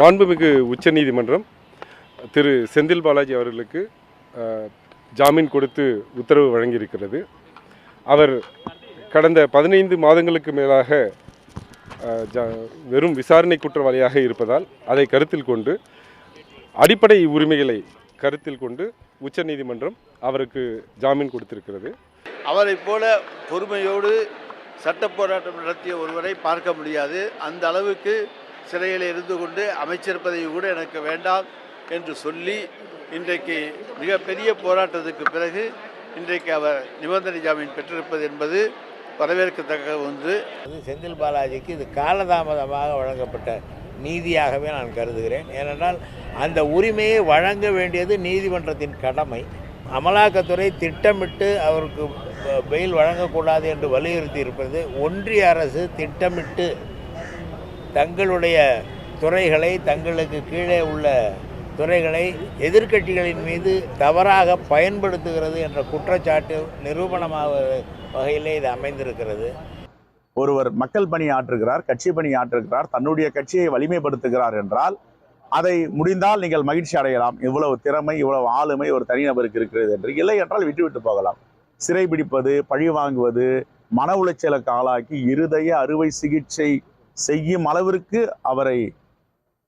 மாண்புமிகு உச்சநீதிமன்றம் திரு செந்தில் பாலாஜி அவர்களுக்கு ஜாமீன் கொடுத்து உத்தரவு வழங்கியிருக்கிறது. அவர் கடந்த 15 மாதங்களுக்கு மேலாக வெறும் விசாரணை குற்றவாளியாக இருப்பதால் அதை கருத்தில் கொண்டு அடிப்படை உரிமைகளை கருத்தில் கொண்டு உச்சநீதிமன்றம் அவருக்கு ஜாமீன் கொடுத்திருக்கிறது. அவரை போல பொறுமையோடு சட்ட போராட்டம் நடத்திய ஒருவரை பார்க்க முடியாது. அந்த அளவுக்கு சிறையில் இருந்து கொண்டு அமைச்சர் பதவி கூட எனக்கு வேண்டாம் என்று சொல்லி இன்றைக்கு மிகப்பெரிய போராட்டத்துக்கு பிறகு இன்றைக்கு அவர் நிபந்தனை ஜாமீன் பெற்றிருப்பது என்பது வரவேற்கத்தக்க ஒன்று. செந்தில் பாலாஜிக்கு இது காலதாமதமாக வழங்கப்பட்ட நீதியாகவே நான் கருதுகிறேன். ஏனென்றால் அந்த உரிமையை வழங்க வேண்டியது நீதிமன்றத்தின் கடமை. அமலாக்கத்துறை திட்டமிட்டு அவருக்கு பெயில் வழங்கக்கூடாது என்று வலியுறுத்தி இருப்பது ஒன்றிய அரசு திட்டமிட்டு தங்களுடைய துறைகளை, தங்களுக்கு கீழே உள்ள துறைகளை எதிர்க்கட்சிகளின் மீது தவறாக பயன்படுத்துகிறது என்ற குற்றச்சாட்டு நிரூபணமாக வகையிலே இது அமைந்திருக்கிறது. ஒருவர் மக்கள் பணி ஆற்றுகிறார், கட்சி பணி ஆற்றுகிறார், தன்னுடைய கட்சியை வலிமைப்படுத்துகிறார் என்றால் அதை முடிந்தால் நீங்கள் மகிழ்ச்சி அடையலாம். இவ்வளவு திறமை, இவ்வளவு ஆளுமை ஒரு தனிநபருக்கு இருக்கிறது என்று. இல்லை என்றால் விட்டுவிட்டு போகலாம். சிறைபிடிப்பது, பழி வாங்குவது, மன உளைச்சலுக்கு ஆளாக்கி இருதய அறுவை சிகிச்சை செய்யும் அளவிற்கு அவரை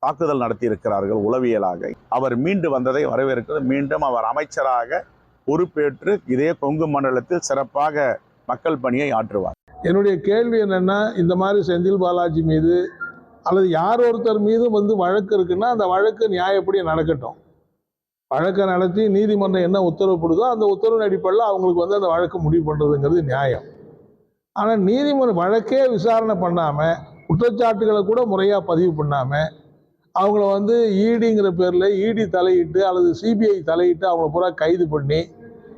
தாக்குதல் நடத்தியிருக்கிறார்கள் உளவியலாக. அவர் மீண்டு வந்ததை வரவேற்கிறது. மீண்டும் அவர் அமைச்சராக பொறுப்பேற்று இதே கொங்கு மண்டலத்தில் சிறப்பாக மக்கள் பணியை ஆற்றுவார். என்னுடைய கேள்வி என்னென்னா, இந்த மாதிரி செந்தில் பாலாஜி மீது அல்லது யார் ஒருத்தர் மீதும் வழக்கு இருக்குன்னா அந்த வழக்கு நியாயப்படி நடக்கட்டும். வழக்கை நடத்தி நீதிமன்றம் என்ன உத்தரவுப்படுதோ அந்த உத்தரவின் அடிப்படையில் அவங்களுக்கு அந்த வழக்கு முடிவு பண்ணுறதுங்கிறது நியாயம். ஆனால் நீதிமன்றம் வழக்கே விசாரணை பண்ணாமல், குற்றச்சாட்டுகளை கூட முறையாக பதிவு பண்ணாமல், அவங்கள ஈடிங்கிற பேரில் ஈடி தலையிட்டு அல்லது சிபிஐ தலையிட்டு அவங்கள பூரா கைது பண்ணி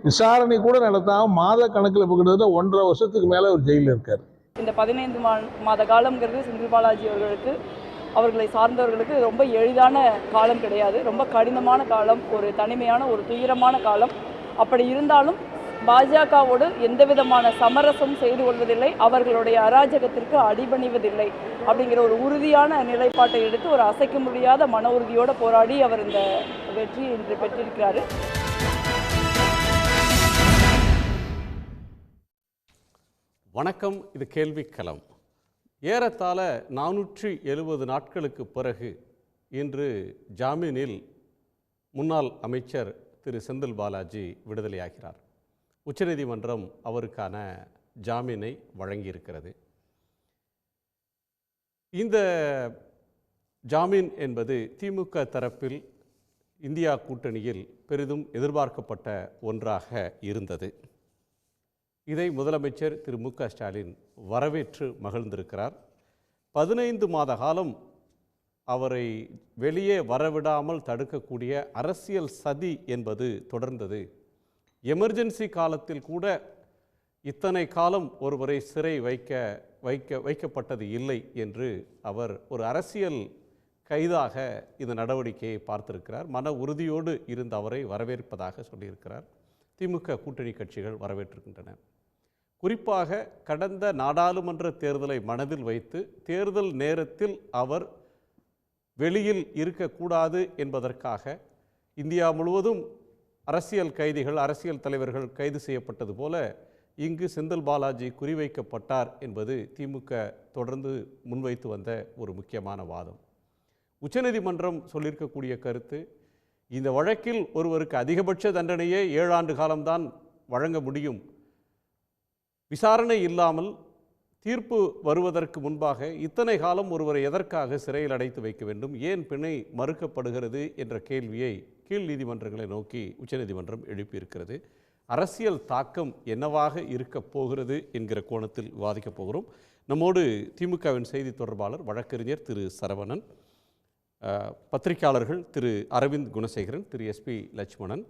விசாரணை கூட நடத்தாமல் மாத கணக்கில் இப்போ கிட்டத்தட்ட 1.5 வருஷத்துக்கு மேலே ஒரு ஜெயிலில் இருக்கார். இந்த 15 மாத காலம்ங்கிறது செந்தில் பாலாஜி அவர்களுக்கு, அவர்களை சார்ந்தவர்களுக்கு ரொம்ப எளிதான காலம் கிடையாது. ரொம்ப கடினமான காலம், ஒரு தனிமையான, ஒரு துயரமான காலம். அப்படி இருந்தாலும் பாஜகவோடு எந்த விதமான சமரசம் செய்து கொள்வதில்லை, அவர்களுடைய அராஜகத்திற்கு அடிபணிவதில்லை அப்படிங்கிற ஒரு உறுதியான நிலைப்பாட்டை எடுத்து ஒரு அசைக்க முடியாத மன உறுதியோடு போராடி அவர் இந்த வெற்றி இன்று பெற்றிருக்கிறார். வணக்கம். இது கேள்விக்களம். ஏறத்தாழ 470 நாட்களுக்கு பிறகு இன்று ஜாமீனில் முன்னாள் அமைச்சர் திரு செந்தில் பாலாஜி விடுதலையாகிறார். உச்சநீதிமன்றம் அவருக்கான ஜாமீனை வழங்கியிருக்கிறது. இந்த ஜாமீன் என்பது திமுக தரப்பில் இந்தியா கூட்டணியில் பெரிதும் எதிர்பார்க்கப்பட்ட ஒன்றாக இருந்தது. இதை முதலமைச்சர் திரு மு க ஸ்டாலின் வரவேற்று மகிழ்ந்திருக்கிறார். 15 மாத காலம் அவரை வெளியே வரவிடாமல் தடுக்கக்கூடிய அரசியல் சதி என்பது தொடர்ந்தது. எமர்ஜென்சி காலத்தில் கூட இத்தனை காலம் ஒருவரை சிறை வைக்கப்பட்டது இல்லை என்று அவர் ஒரு அரசியல் கைதாக இந்த நடவடிக்கையை பார்த்திருக்கிறார். மன உறுதியோடு இருந்த அவரை வரவேற்பதாக சொல்லியிருக்கிறார். திமுக கூட்டணி கட்சிகள் வரவேற்றிருக்கின்றன. குறிப்பாக கடந்த நாடாளுமன்ற தேர்தலை மனதில் வைத்து தேர்தல் நேரத்தில் அவர் வெளியில் இருக்கக்கூடாது என்பதற்காக இந்தியா முழுவதும் அரசியல் கைதிகள், அரசியல் தலைவர்கள் கைது செய்யப்பட்டது போல இங்கு செந்தில் பாலாஜி குறிவைக்கப்பட்டார் என்பது திமுக தொடர்ந்து முன்வைத்து வந்த ஒரு முக்கியமான வாதம். உச்சநீதிமன்றம் சொல்லியிருக்கக்கூடிய கருத்து, இந்த வழக்கில் ஒருவருக்கு அதிகபட்ச தண்டனையே 7 ஆண்டு காலம்தான் வழங்க முடியும். விசாரணை இல்லாமல் தீர்ப்பு வருவதற்கு முன்பாக இத்தனை காலம் ஒருவரை எதற்காக சிறையில் அடைத்து வைக்க வேண்டும், ஏன் பிணை மறுக்கப்படுகிறது என்ற கேள்வியை கீழ் நீதிமன்றங்களை நோக்கி உச்சநீதிமன்றம் எழுப்பியிருக்கிறது. அரசியல் தாக்கம் என்னவாக இருக்கப் போகிறது என்கிற கோணத்தில் விவாதிக்கப் போகிறோம். நம்மோடு திமுகவின் செய்தி தொடர்பாளர் வழக்கறிஞர் திரு சரவணன், பத்திரிகையாளர்கள் திரு அரவிந்த் குணசேகரன், திரு எஸ்பி லட்சுமணன்,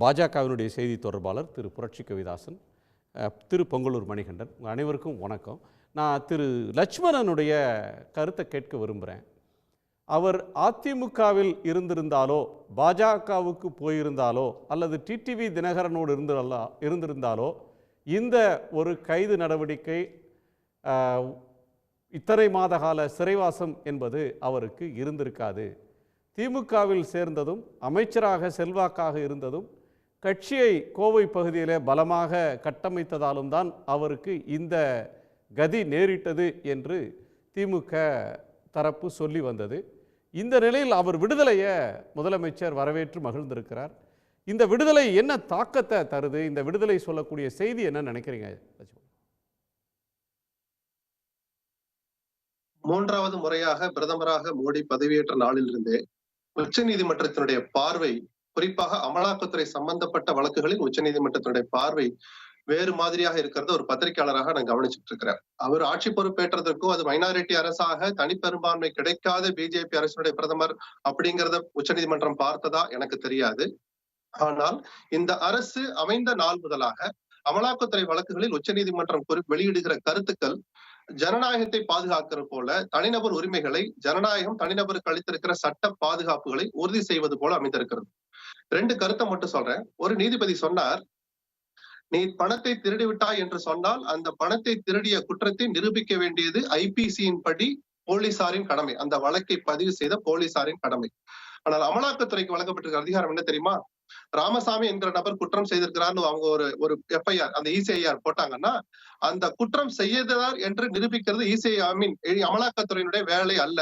பாஜகவினுடைய செய்தி தொடர்பாளர் திரு புரட்சி கவிதாசன், திரு பொங்கலூர் மணிகண்டன். உங்கள் அனைவருக்கும் வணக்கம். நான் திரு லட்சுமணனுடைய கருத்தை கேட்க விரும்புகிறேன். அவர் அதிமுகவில் இருந்திருந்தாலோ, பாஜகவுக்கு போயிருந்தாலோ, அல்லது டிடிவி தினகரனோடு இருந்திருந்தாலோ இந்த ஒரு கைது நடவடிக்கை இத்தனை மாத கால சிறைவாசம் என்பது அவருக்கு இருந்திருக்காது. திமுகவில் சேர்ந்ததும் அமைச்சராக செல்வாக்காக இருந்ததும் கட்சியை கோவை பகுதியிலே பலமாக கட்டமைத்ததாலும் தான் அவருக்கு இந்த கதி நேரிட்டது என்று திமுக தரப்பு சொல்லி வந்தது. இந்த நிலையில் அவர் விடுதலையை முதலமைச்சர் வரவேற்று மகிழ்ந்திருக்கிறார். இந்த விடுதலை என்ன தாக்கத்தை தருது? இந்த விடுதலை சொல்லக்கூடிய செய்தி என்ன நினைக்கிறீங்க? மூன்றாவது முறையாக பிரதமராக மோடி பதவியேற்ற நாளிலிருந்தே உச்சநீதிமன்றத்தினுடைய பார்வை, குறிப்பாக அமலாக்கத்துறை சம்பந்தப்பட்ட வழக்குகளில் உச்சநீதிமன்றத்தினுடைய பார்வை வேறு மாதிரியாக இருக்கிறத ஒரு பத்திரிகையாளராக நான் கவனிச்சுட்டு இருக்கிறேன். அவர் ஆட்சி பொறுப்பேற்றதற்கும் அது மைனாரிட்டி அரசாக தனிப்பெரும்பான்மை கிடைக்காத பிஜேபி அரசுடைய பிரதமர் அப்படிங்கிறத உச்சநீதிமன்றம் பார்த்ததா எனக்கு தெரியாது. ஆனால் இந்த அரசு அமைந்த நாள் முதலாக அமலாக்கத்துறை வழக்குகளில் உச்சநீதிமன்றம் வெளியிடுகிற கருத்துக்கள் ஜனநாயகத்தை பாதுகாக்கிற போல, தனிநபர் உரிமைகளை, ஜனநாயகம் தனிநபருக்கு அளித்திருக்கிற சட்ட பாதுகாப்புகளை உறுதி செய்வது போல அமைந்திருக்கிறது. 2 கருத்தை மட்டும் சொல்றேன். ஒரு நீதிபதி சொன்னார், நீ பணத்தை திருடி விட்டாய் என்று சொன்னால் அந்த பணத்தை திருடிய குற்றத்தை நிரூபிக்க வேண்டியது ஐபிசியின் படி போலீசாரின் கடமை, அந்த வழக்கை பதிவு செய்த போலீசாரின் கடமை. ஆனால் அமலாக்கத்துறைக்கு வழங்கப்பட்டிருக்கிற அதிகாரம் என்ன தெரியுமா? ராமசாமி என்கிற நபர் குற்றம் செய்திருக்கிறார்னு அவங்க ஒரு எஃப்ஐஆர், அந்த இசிஐஆர் போட்டாங்கன்னா அந்த குற்றம் செய்தார் என்று நிரூபிக்கிறது அமலாக்கத்துறையினுடைய வேலை அல்ல.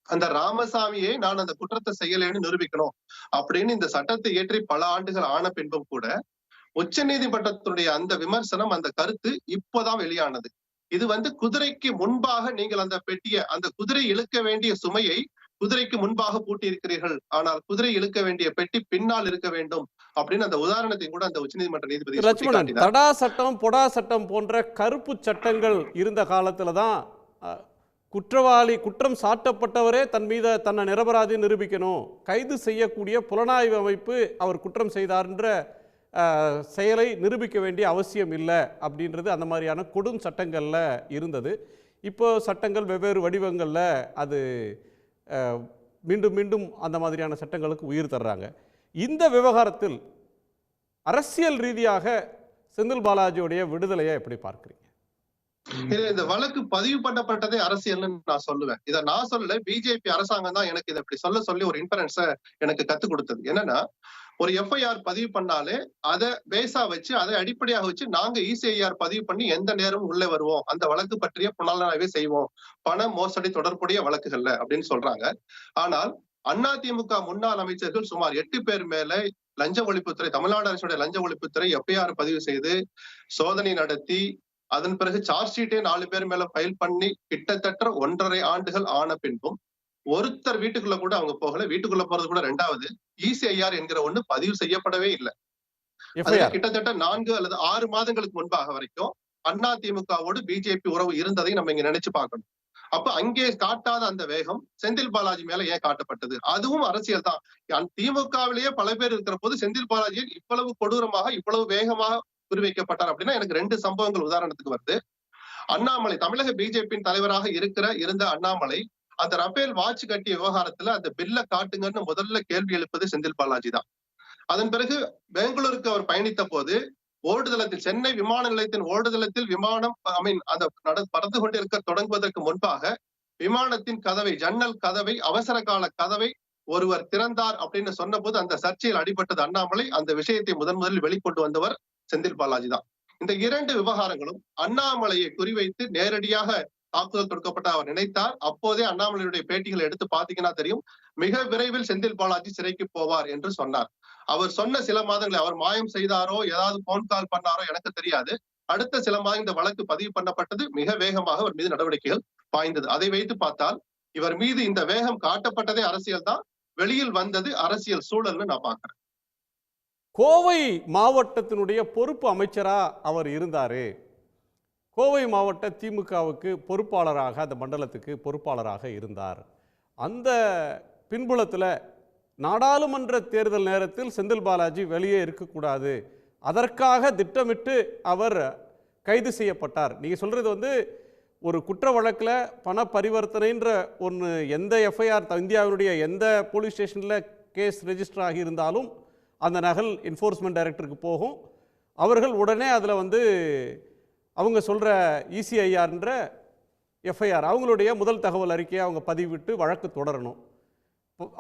அந்த ராமசாமியை நான் அந்த குற்றத்தை செய்யலைன்னு நிரூபிக்கணும் அப்படின்னு இந்த சட்டத்தை இயற்றி பல ஆண்டுகள் ஆன பின்பும் கூட உச்ச நீதிமன்றத்தினுடைய அந்த விமர்சனம், அந்த கருத்து இப்போதான் வெளியானது. இது குதிரைக்கு முன்பாக நீங்கள் அந்த பெட்டியை, அந்த குதிரை இழுக்க வேண்டிய சுமையை குதிரைக்கு முன்பாக பூட்டி இருக்கிறீர்கள், ஆனால் குதிரை இழுக்க வேண்டிய பெட்டி பின்னால் இருக்க வேண்டும் அப்படின்னு அந்த உதாரணத்தை கூட அந்த உச்சநீதிமன்ற நீதிபதி லட்சுமணன், தடா சட்டம் பொடா சட்டம் போன்ற கருப்பு சட்டங்கள் இருந்த காலத்துல தான் குற்றவாளி, குற்றம் சாட்டப்பட்டவரே தன் மீது தன்னை நிரபராதி நிரூபிக்கணும், கைது செய்யக்கூடிய புலனாய்வு அமைப்பு அவர் குற்றம் செய்தார்ன்ற செயலை நிரூபிக்க வேண்டிய அவசியம் இல்லை அப்படின்றது அந்த மாதிரியான கொடும் சட்டங்களில் இருந்தது. இப்போ சட்டங்கள் வெவ்வேறு வடிவங்களில் அது மீண்டும் மீண்டும் அந்த மாதிரியான சட்டங்களுக்கு உயிர் தர்றாங்க. இந்த விவகாரத்தில் அரசியல் ரீதியாக செந்தில் பாலாஜியுடைய விடுதலையை எப்படி பார்க்குறீங்க? இந்த வழக்கு பதிவு பண்ணப்பட்டதே அரசியல்னு நான் சொல்லுவேன். இதை நான் சொல்லல, பிஜேபி அரசாங்கம் தான் எனக்கு இதை இப்படி சொல்லி ஒரு இன்ஃபரன்ஸை எனக்கு கத்துக் கொடுத்தது. என்னன்னா, ஒரு எஃப்ஐஆர் பதிவு பண்ணாலே அதை பேஸா வச்சு, அதை அடிப்படையாக வச்சு நாங்க இசிஐஆர் பதிவு பண்ணி எந்த நேரமும் உள்ளே வருவோம், அந்த வழக்கு பற்றிய புலனாய்வே செய்வோம், பண மோசடி தொடர்புடைய வழக்குகள்ல அப்படின்னு சொல்றாங்க. ஆனால் அதிமுக முன்னாள் அமைச்சர்கள் சுமார் 8 பேர் மேல லஞ்ச ஒழிப்புத்துறை, தமிழ்நாடு அரசுடைய லஞ்ச ஒழிப்புத்துறை எஃப்ஐஆர் பதிவு செய்து சோதனை நடத்தி அதன் பிறகு சார்ஜ் ஷீட்டே 4 பேர் மேல ஃபைல் பண்ணி கிட்டத்தட்ட 1.5 ஆண்டுகள் ஆன பின்பும் ஒருத்தர் வீட்டுக்குள்ள கூட அவங்க போகல. வீட்டுக்குள்ள போறது கூட 2வது இசிஐஆர் என்கிற ஒண்ணு பதிவு செய்யப்படவே இல்லை. கிட்டத்தட்ட 4 அல்லது 6 மாதங்களுக்கு முன்பாக வரைக்கும் அதிமுகவோடு பிஜேபி உறவு இருந்ததை நம்ம இங்க நினைச்சு பார்க்கணும். அப்ப அங்கே காட்டாத அந்த வேகம் செந்தில் பாலாஜி மேல ஏன் காட்டப்பட்டது? அதுவும் அரசியல் தான். திமுகவிலேயே பல பேர் இருக்கிற போது செந்தில் பாலாஜி இவ்வளவு கொடூரமாக, இவ்வளவு வேகமாக குறிவைக்கப்பட்டார் அப்படின்னா எனக்கு 2 சம்பவங்கள் உதாரணத்துக்கு வருது. அண்ணாமலை, தமிழக பிஜேபியின் தலைவராக இருந்த அண்ணாமலை அந்த ரஃபேல் வாட்ச் கட்டிய விவகாரத்துல அந்த பில்ல காட்டுங்கன்னு முதல்ல கேள்வி எழுப்பது செந்தில் பாலாஜி தான். அதன் பிறகு பெங்களூருக்கு அவர் பயணித்த போது ஓடுதளத்தில், சென்னை விமான நிலையத்தின் ஓடுதளத்தில் விமானம் அந்த பறந்து கொண்டிருக்க தொடங்குவதற்கு முன்பாக விமானத்தின் கதவை, ஜன்னல் கதவை, அவசர கால கதவை ஒருவர் திறந்தார் அப்படின்னு சொன்ன போது அந்த சர்ச்சையில் அடிபட்டது அண்ணாமலை. அந்த விஷயத்தை முதலில் வெளிக்கொண்டு வந்தவர் செந்தில் பாலாஜி தான். இந்த 2 விவகாரங்களும் அண்ணாமலையை குறிவைத்து நேரடியாக தாக்குதல் தொடுக்கப்பட்ட அவர் நினைத்தார். அப்போதே அண்ணாமலையுடைய பேட்டிகளை எடுத்து பாத்தீங்கன்னா தெரியும், மிக விரைவில் செந்தில் பாலாஜி சிறைக்கு போவார் என்று சொன்னார். அவர் சொன்ன சில மாதங்களை அவர் மாயம் செய்தாரோ, ஏதாவது போன் கால் பண்ணாரோ எனக்கு தெரியாது. அடுத்த சில மாதம் இந்த வழக்கு பதிவு பண்ணப்பட்டது. மிக வேகமாக அவர் மீது நடவடிக்கைகள் பாய்ந்தது. அதை வைத்து பார்த்தால் இவர் மீது இந்த வேகம் காட்டப்பட்டதே அரசியல் தான், வெளியில் வந்தது அரசியல் சூழல்னு நான் பார்க்கிறேன். கோவை மாவட்டத்தினுடைய பொறுப்பு அமைச்சரா அவர் இருந்தாரு. கோவை மாவட்ட திமுகவுக்கு பொறுப்பாளராக, அந்த மண்டலத்துக்கு பொறுப்பாளராக இருந்தார். அந்த பின்புலத்தில் நாடாளுமன்ற தேர்தல் நேரத்தில் செந்தில் பாலாஜி வெளியே இருக்கக்கூடாது, அதற்காக திட்டமிட்டு அவர் கைது செய்யப்பட்டார். நீங்கள் சொல்கிறது ஒரு குற்ற வழக்கில் பண பரிவர்த்தனைன்ற ஒன்று, எந்த எஃப்ஐஆர் இந்தியாவினுடைய எந்த போலீஸ் ஸ்டேஷனில் கேஸ் ரெஜிஸ்டர் ஆகி இருந்தாலும் அந்த நகல் என்ஃபோர்ஸ்மெண்ட் டைரக்டருக்கு போகும். அவர்கள் உடனே அதில் அவங்க சொல்கிற இசிஐஆர்ன்ற எஃப்ஐஆர் அவங்களுடைய முதல் தகவல் அறிக்கையை அவங்க பதிவிட்டு வழக்கு தொடரணும்.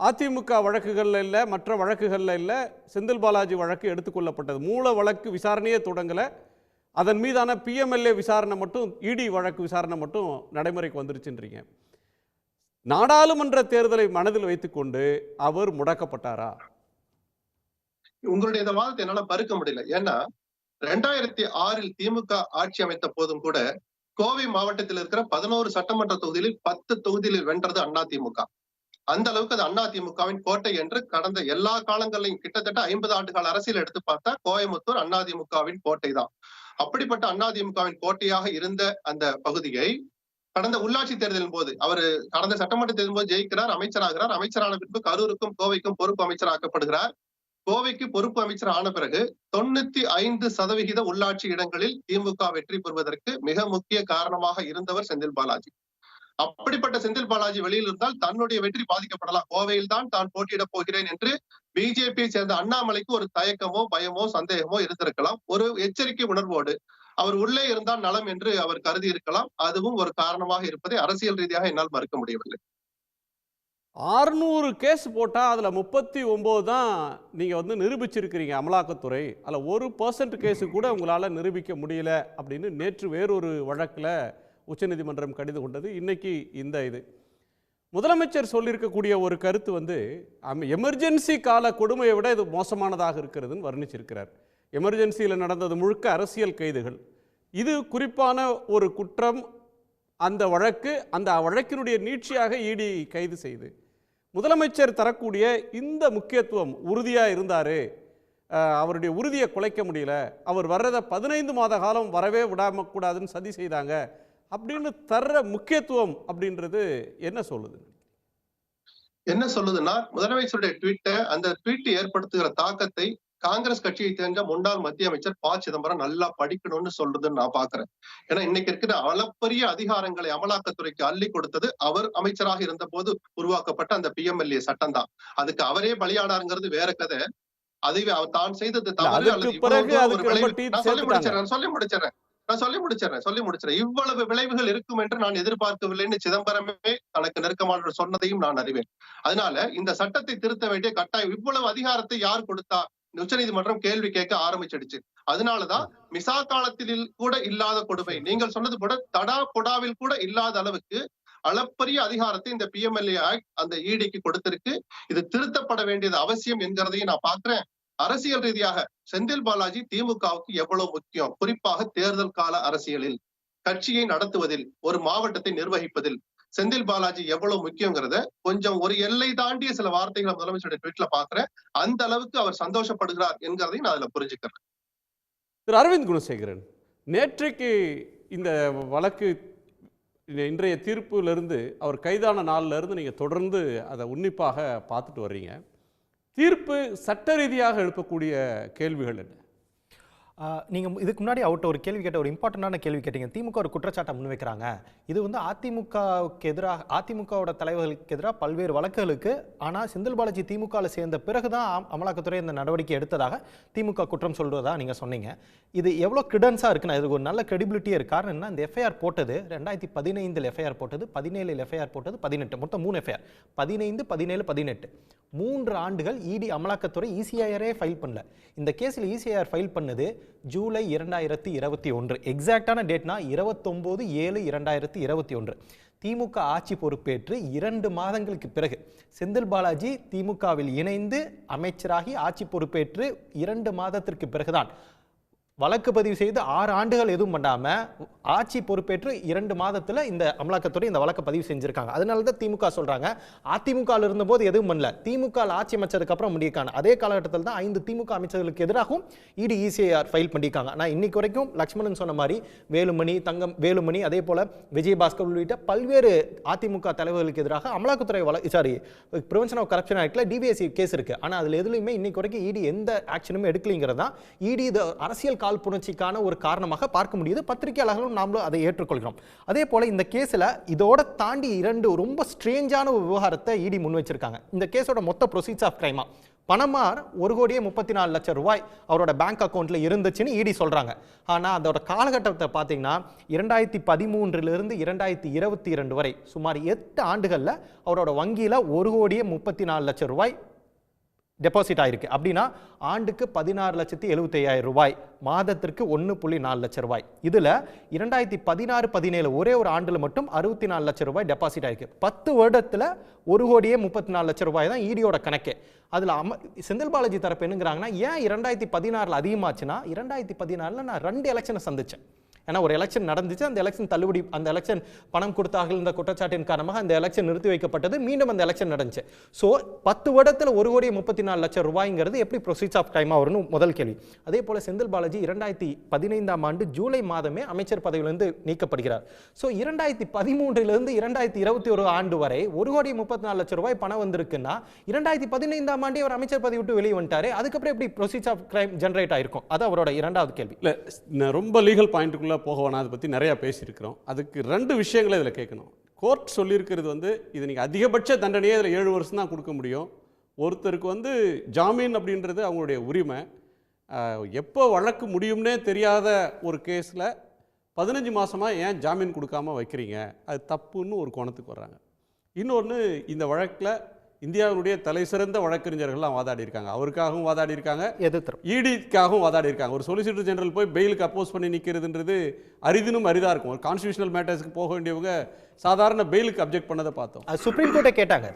அதிமுக வழக்குகளில் இல்லை, மற்ற வழக்குகளில் இல்லை, செந்தில் பாலாஜி வழக்கு எடுத்துக்கொள்ளப்பட்டது. மூல வழக்கு விசாரணையே தொடங்கலை. அதன் மீதான பிஎம்எல்ஏ விசாரணை மட்டும், இடி வழக்கு விசாரணை மட்டும் நடைமுறைக்கு வந்துருச்சுன்றீங்க. நாடாளுமன்ற தேர்தலை மனதில் வைத்துக்கொண்டு அவர் முடக்கப்பட்டாரா? உங்களுடைய இந்த வாதத்தை என்னால பருக்க முடியல. ஏன்னா 2006 திமுக ஆட்சி அமைத்த போதும் கூட கோவை மாவட்டத்தில் இருக்கிற 11 சட்டமன்ற தொகுதிகளில் 10 தொகுதிகளில் வென்றது அதிமுக. அந்த அளவுக்கு அது அதிமுகவின் கோட்டை என்று கடந்த எல்லா காலங்களையும் கிட்டத்தட்ட 50 ஆண்டுகால அரசியல் எடுத்து பார்த்தா கோயம்புத்தூர் அதிமுகவின் கோட்டை தான். அப்படிப்பட்ட அதிமுகவின் கோட்டையாக இருந்த அந்த பகுதியை கடந்த உள்ளாட்சி தேர்தலின் போது அவர் கடந்த சட்டமன்ற தேர்தலின் போது ஜெயிக்கிறார், அமைச்சராகிறார். அமைச்சரான பின்பு கரூருக்கும் கோவைக்கும் பொறுப்பு அமைச்சராக்கப்படுகிறார். கோவைக்கு பொறுப்பு அமைச்சர் ஆன பிறகு 95% உள்ளாட்சி இடங்களில் திமுக வெற்றி பெறுவதற்கு மிக முக்கிய காரணமாக இருந்தவர் செந்தில் பாலாஜி. அப்படிப்பட்ட செந்தில் பாலாஜி வெளியில் இருந்தால் தன்னுடைய வெற்றி பாதிக்கப்படலாம். கோவையில் தான் தான் போட்டியிடப் போகிறேன் என்று பிஜேபியை சேர்ந்த அண்ணாமலைக்கு ஒரு தயக்கமோ பயமோ சந்தேகமோ இருந்திருக்கலாம். ஒரு எச்சரிக்கை உணர்வோடு அவர் உள்ளே இருந்தால் நலம் என்று அவர் கருதி இருக்கலாம். அதுவும் ஒரு காரணமாக இருப்பதை அரசியல் ரீதியாக என்னால் மறுக்க முடியவில்லை. 600 கேஸ் போட்டால் அதில் 39 தான் நீங்கள் நிரூபிச்சிருக்கிறீங்க அமலாக்கத்துறை. அதில் 1% கேஸு கூட உங்களால் நிரூபிக்க முடியல அப்படின்னு நேற்று வேறொரு வழக்கில் உச்சநீதிமன்றம் கடிந்து கொண்டது. இன்னைக்கு இந்த இது முதலமைச்சர் சொல்லியிருக்கக்கூடிய ஒரு கருத்து எமர்ஜென்சி கால கொடுமையை விட இது மோசமானதாக இருக்கிறதுன்னு வர்ணிச்சிருக்கிறார். எமர்ஜென்சியில் நடந்தது முழுக்க அரசியல் கைதுகள். இது குறிப்பான ஒரு குற்றம். அந்த வழக்கினுடைய நீட்சியாக இடி கைது செய்து முதலமைச்சர் தரக்கூடிய இந்த முக்கியத்துவம் உறுதியாக இருந்தார். அவருடைய உறுதியை குலைக்க முடியல. அவர் வர்றதை 15 மாத காலம் வரவே விடாமக்கூடாதுன்னு சதி செய்தாங்க அப்படின்னு தர்ற முக்கியத்துவம் அப்படின்றது என்ன சொல்லுது? என்ன சொல்லுதுன்னா, முதலமைச்சருடைய ட்வீட்டை, அந்த ட்வீட் ஏற்படுத்துகிற தாக்கத்தை காங்கிரஸ் கட்சியை சேர்ந்த முன்னாள் மத்திய அமைச்சர் ப. சிதம்பரம் நல்லா படிக்கணும்னு சொல்றதுன்னு நான் பாக்குறேன். ஏன்னா இன்னைக்கு இருக்கிற அளப்பரிய அதிகாரங்களை அமலாக்கத்துறைக்கு அள்ளி கொடுத்தது அவர் அமைச்சராக இருந்த போது உருவாக்கப்பட்ட அந்த பிஎம்எல்ஏ சட்டம் தான். அதுக்கு அவரே பலியானாருங்கிறது வேற கதை. அதுவே அவர் தான் செய்தது தவறு அல்லது சொல்லி முடிச்சிடறேன். இவ்வளவு விளைவுகள் இருக்கும் என்று நான் எதிர்பார்க்கவில்லைன்னு சிதம்பரமே தனக்கு நெருக்கமான சொன்னதையும் நான் அறிவேன். அதனால இந்த சட்டத்தை திருத்த வேண்டிய கட்டாயம், இவ்வளவு அதிகாரத்தை யார் கொடுத்தா உச்சநீதிமன்றம் கேள்வி கேட்க ஆரம்பிச்சிடுச்சு. அதனாலதான் மிசா காலத்தில் கூட இல்லாத கொடுமை, நீங்கள் சொன்னது கூட தடா பொடாவில் கூட இல்லாத அளவுக்கு அளப்பரிய அதிகாரத்தை இந்த பிஎம்எல்ஏ ஆக்ட் அந்த இடிக்கு கொடுத்திருக்கு. இது திருத்தப்பட வேண்டியது அவசியம் என்கிறதையும் நான் பாக்குறேன். அரசியல் ரீதியாக செந்தில் பாலாஜி திமுகவுக்கு எவ்வளவு முக்கியம், குறிப்பாக தேர்தல் கால அரசியலில் கட்சியை நடத்துவதில், ஒரு மாவட்டத்தை நிர்வகிப்பதில் செந்தில் பாலாஜி எவ்வளவு முக்கியங்கிறத கொஞ்சம் ஒரு எல்லை தாண்டிய சில வார்த்தைகளை முதலமைச்சருடைய ட்வீட்ல பாக்குறேன். அந்த அளவுக்கு அவர் சந்தோஷப்படுகிறார் என்கிறதையும் நான் அதுல புரிஞ்சுக்கிறேன். திரு அரவிந்த் குணசேகரன், நேற்றைக்கு இந்த வழக்கு இன்றைய தீர்ப்பிலிருந்து அவர் கைதான நாளில் இருந்து நீங்கள் தொடர்ந்து அதை உன்னிப்பாக பார்த்துட்டு வர்றீங்க. தீர்ப்பு சட்ட ரீதியாக எழுப்பக்கூடிய கேள்விகள் என்ன? நீங்கள் இதுக்கு முன்னாடி அவர்கிட்ட ஒரு கேள்வி கேட்ட, ஒரு இம்பார்ட்டண்டான கேள்வி கேட்டீங்க. திமுக ஒரு குற்றச்சாட்டை முன்வைக்கிறாங்க. இது அதிமுகவுக்கு எதிராக, அதிமுகவோட தலைவர்களுக்கு எதிராக பல்வேறு வழக்குகளுக்கு, ஆனால் செந்தில் பாலாஜி திமுகவில் சேர்ந்த பிறகுதான் அமலாக்கத்துறை இந்த நடவடிக்கை எடுத்ததாக திமுக குற்றம் சொல்றதா நீங்கள் சொன்னீங்க. இது எவ்வளோ கிரெடென்ஸாக இருக்குன்னா, இதுக்கு ஒரு நல்ல கிரெடிபிலிட்டியே இருக்கு. காரணம் என்ன, இந்த எஃப்ஐஆர் போட்டது 2015 எஃப்ஐஆர் போட்டது, 17 எஃப்ஐஆர் போட்டது, 18, மொத்தம் 3 எஃப்ஐஆர், 15, 17, 18, 3 ஆண்டுகள் இடி அமலாக்கத்துறை இசிஐஆரே ஃபைல் பண்ணல. இந்த கேஸில் இசிஐஆர் ஃபைல் பண்ணது ஜூலை 2021. எக்ஸாக்டான டேட்னா 29/7/2021. திமுக ஆட்சி பொறுப்பேற்று 2 மாதங்களுக்கு பிறகு செந்தில் பாலாஜி திமுகவில் இணைந்து அமைச்சராகி ஆட்சி பொறுப்பேற்று 2 மாதத்திற்கு பிறகுதான் வழக்கு பதிவு செய்து 6 ஆண்டுகள் எதுவும் பண்ணாமல் ஆட்சி பொறுப்பேற்று 2 மாதத்தில் இந்த அமலாக்கத்துறை இந்த வழக்கை பதிவு செஞ்சுருக்காங்க. அதனால தான் திமுக சொல்கிறாங்க அதிமுகவில் இருந்தபோது எதுவும் பண்ணல, திமுக ஆட்சி அமைச்சதுக்கப்புறம் முடியிருக்காங்க. அதே காலகட்டத்தில் தான் 5 திமுக அமைச்சர்களுக்கு எதிராகவும் இடி இசிஐஆர் ஃபைல் பண்ணியிருக்காங்க. ஆனால் இன்னைக்கு வரைக்கும் லட்சுமணன் சொன்ன மாதிரி வேலுமணி அதே போல் விஜயபாஸ்கர் உள்ளிட்ட பல்வேறு அதிமுக தலைவர்களுக்கு எதிராக அமலாக்கத்துறை பிரிவென்ஷன் ஆஃப் கரப்ஷன் ஆக்டில் டிபிஎஸ்சி கேஸ் இருக்குது. ஆனால் அதில் எதுலையுமே இன்னைக்கு வரைக்கும் இடி எந்த ஆக்ஷனுமே எடுக்கலைங்கிறது தான் இடி அரசியல் காழ்ப்புணர்ச்சிக்கான ஒரு காரணமாக பார்க்க முடியுது. பத்திரிகையாளர்களும் நாமளும் அதை ஏற்றுக்கொள்கிறோம். அதே போல இந்த கேஸில் இதோட தாண்டி 2 ரொம்ப ஸ்ட்ரேஞ்சான ஒரு விவகாரத்தை இடி முன் வச்சிருக்காங்க. இந்த கேஸோட மொத்த ப்ரொசீஜர் ஆஃப் கிரைமா பணமார் 1,34 லட்சம் ரூபாய் அவரோட பேங்க் அக்கௌண்ட்ல இருந்துச்சுன்னு இடி சொல்றாங்க. ஆனா அதோட காலகட்டத்தை பார்த்தீங்கன்னா 2013 2022 வரை சுமார் 8 ஆண்டுகள்ல அவரோட வங்கியில 1,34 லட்சம் ரூபாய் டெபாசிட் ஆயிருக்கு. அப்படின்னா ஆண்டுக்கு 16,75,000 ரூபாய், மாதத்திற்கு 1.4 லட்சம் ரூபாய். இதுல 2016-17 ஒரே ஒரு ஆண்டுல மட்டும் 64 லட்சம் ரூபாய் டெபாசிட் ஆயிருக்கு. 10 வருடத்துல 1,34 லட்சம் ரூபாய் தான் ஈடியோட கணக்கு. அதுல செந்தில் பாலாஜி தரப்பு என்னங்கிறாங்கன்னா, ஏன் 2016 அதிகமாச்சுன்னா 2016 நான் 2 எலெக்ஷனை சந்திச்சேன். ஏன்னா ஒரு எலெக்ஷன் நடந்துச்சு, அந்த எலெக்ஷன் தள்ளுபடி, அந்த எலெக்ஷன் பணம் கொடுத்தார்கள் இந்த குற்றச்சாட்டின் காரணமாக அந்த எலெக்ஷன் நிறுத்தி வைக்கப்பட்டது. மீண்டும் அந்த எலெக்ஷன் நடந்துச்சு. ஸோ 10 வருடத்தில் 1,34 லட்சம் ரூபாய்ங்கிறது எப்படி ப்ரொசீஜர் ஆஃப் டைமாக வரும்னு முதல் கேள்வி. அதே போல செந்தில் பாலாஜி 2015 ஆண்டு ஜூலை மாதமே அமைச்சர் பதவியிலிருந்து நீக்கப்படுகிறார். ஸோ 2013 2021 ஆண்டு வரை 1,34 லட்சம் ரூபாய் பணம் வந்திருக்குன்னா 2015 ஆண்டே அவர் அமைச்சர் பதவி விட்டு வெளியே வந்துட்டாரு. அதுக்கப்புறம் எப்படி ப்ரொசீஜர் ஆஃப் கிரைம் ஜெனரேட் ஆயிருக்கும்? அது அவரோட இரண்டாவது கேள்வி. இல்லை, ரொம்ப லீகல் பாயிண்ட்டுக்குள்ளே போக வேணாம், அதை பற்றி நிறையா பேசியிருக்கிறோம். அதுக்கு 2 விஷயங்களை இதில் கேட்கணும். கோர்ட் சொல்லியிருக்கிறது இது நீங்கள் அதிகபட்ச தண்டனையே இதில் 7 வருஷம் தான் கொடுக்க முடியும். ஒருத்தருக்கு ஜாமீன் அப்படின்றது அவங்களுடைய உரிமை. எப்போ வழக்கு முடியும்னே தெரியாத ஒரு கேஸில் 15 மாதமாக ஏன் ஜாமீன் கொடுக்காம வைக்கிறீங்க, அது தப்புன்னு ஒரு கோணத்துக்கு வர்றாங்க. இன்னொன்று, இந்த வழக்கில் இந்தியாவினுடைய தலை சிறந்த வழக்கறிஞர்கள்லாம் வாதாடி இருக்காங்க. அவருக்காகவும் வாதாடி இருக்காங்க, இடிக்காகவும் வாதாடி இருக்காங்க. ஒரு சொலிசிட்டர் ஜெனரல் போய் பெயிலுக்கு அப்போஸ் பண்ணி நிற்கிறதுன்றது அரிதினும் அரிதாக இருக்கும். ஒரு கான்ஸ்டியூஷனல் மேட்டர்ஸ்க்கு போக வேண்டியவங்க சாதாரண பெயிலுக்கு அப்ஜெக்ட் பண்ணதை பார்த்தோம். சுப்ரீம் கோர்ட்டை கேட்டாங்க.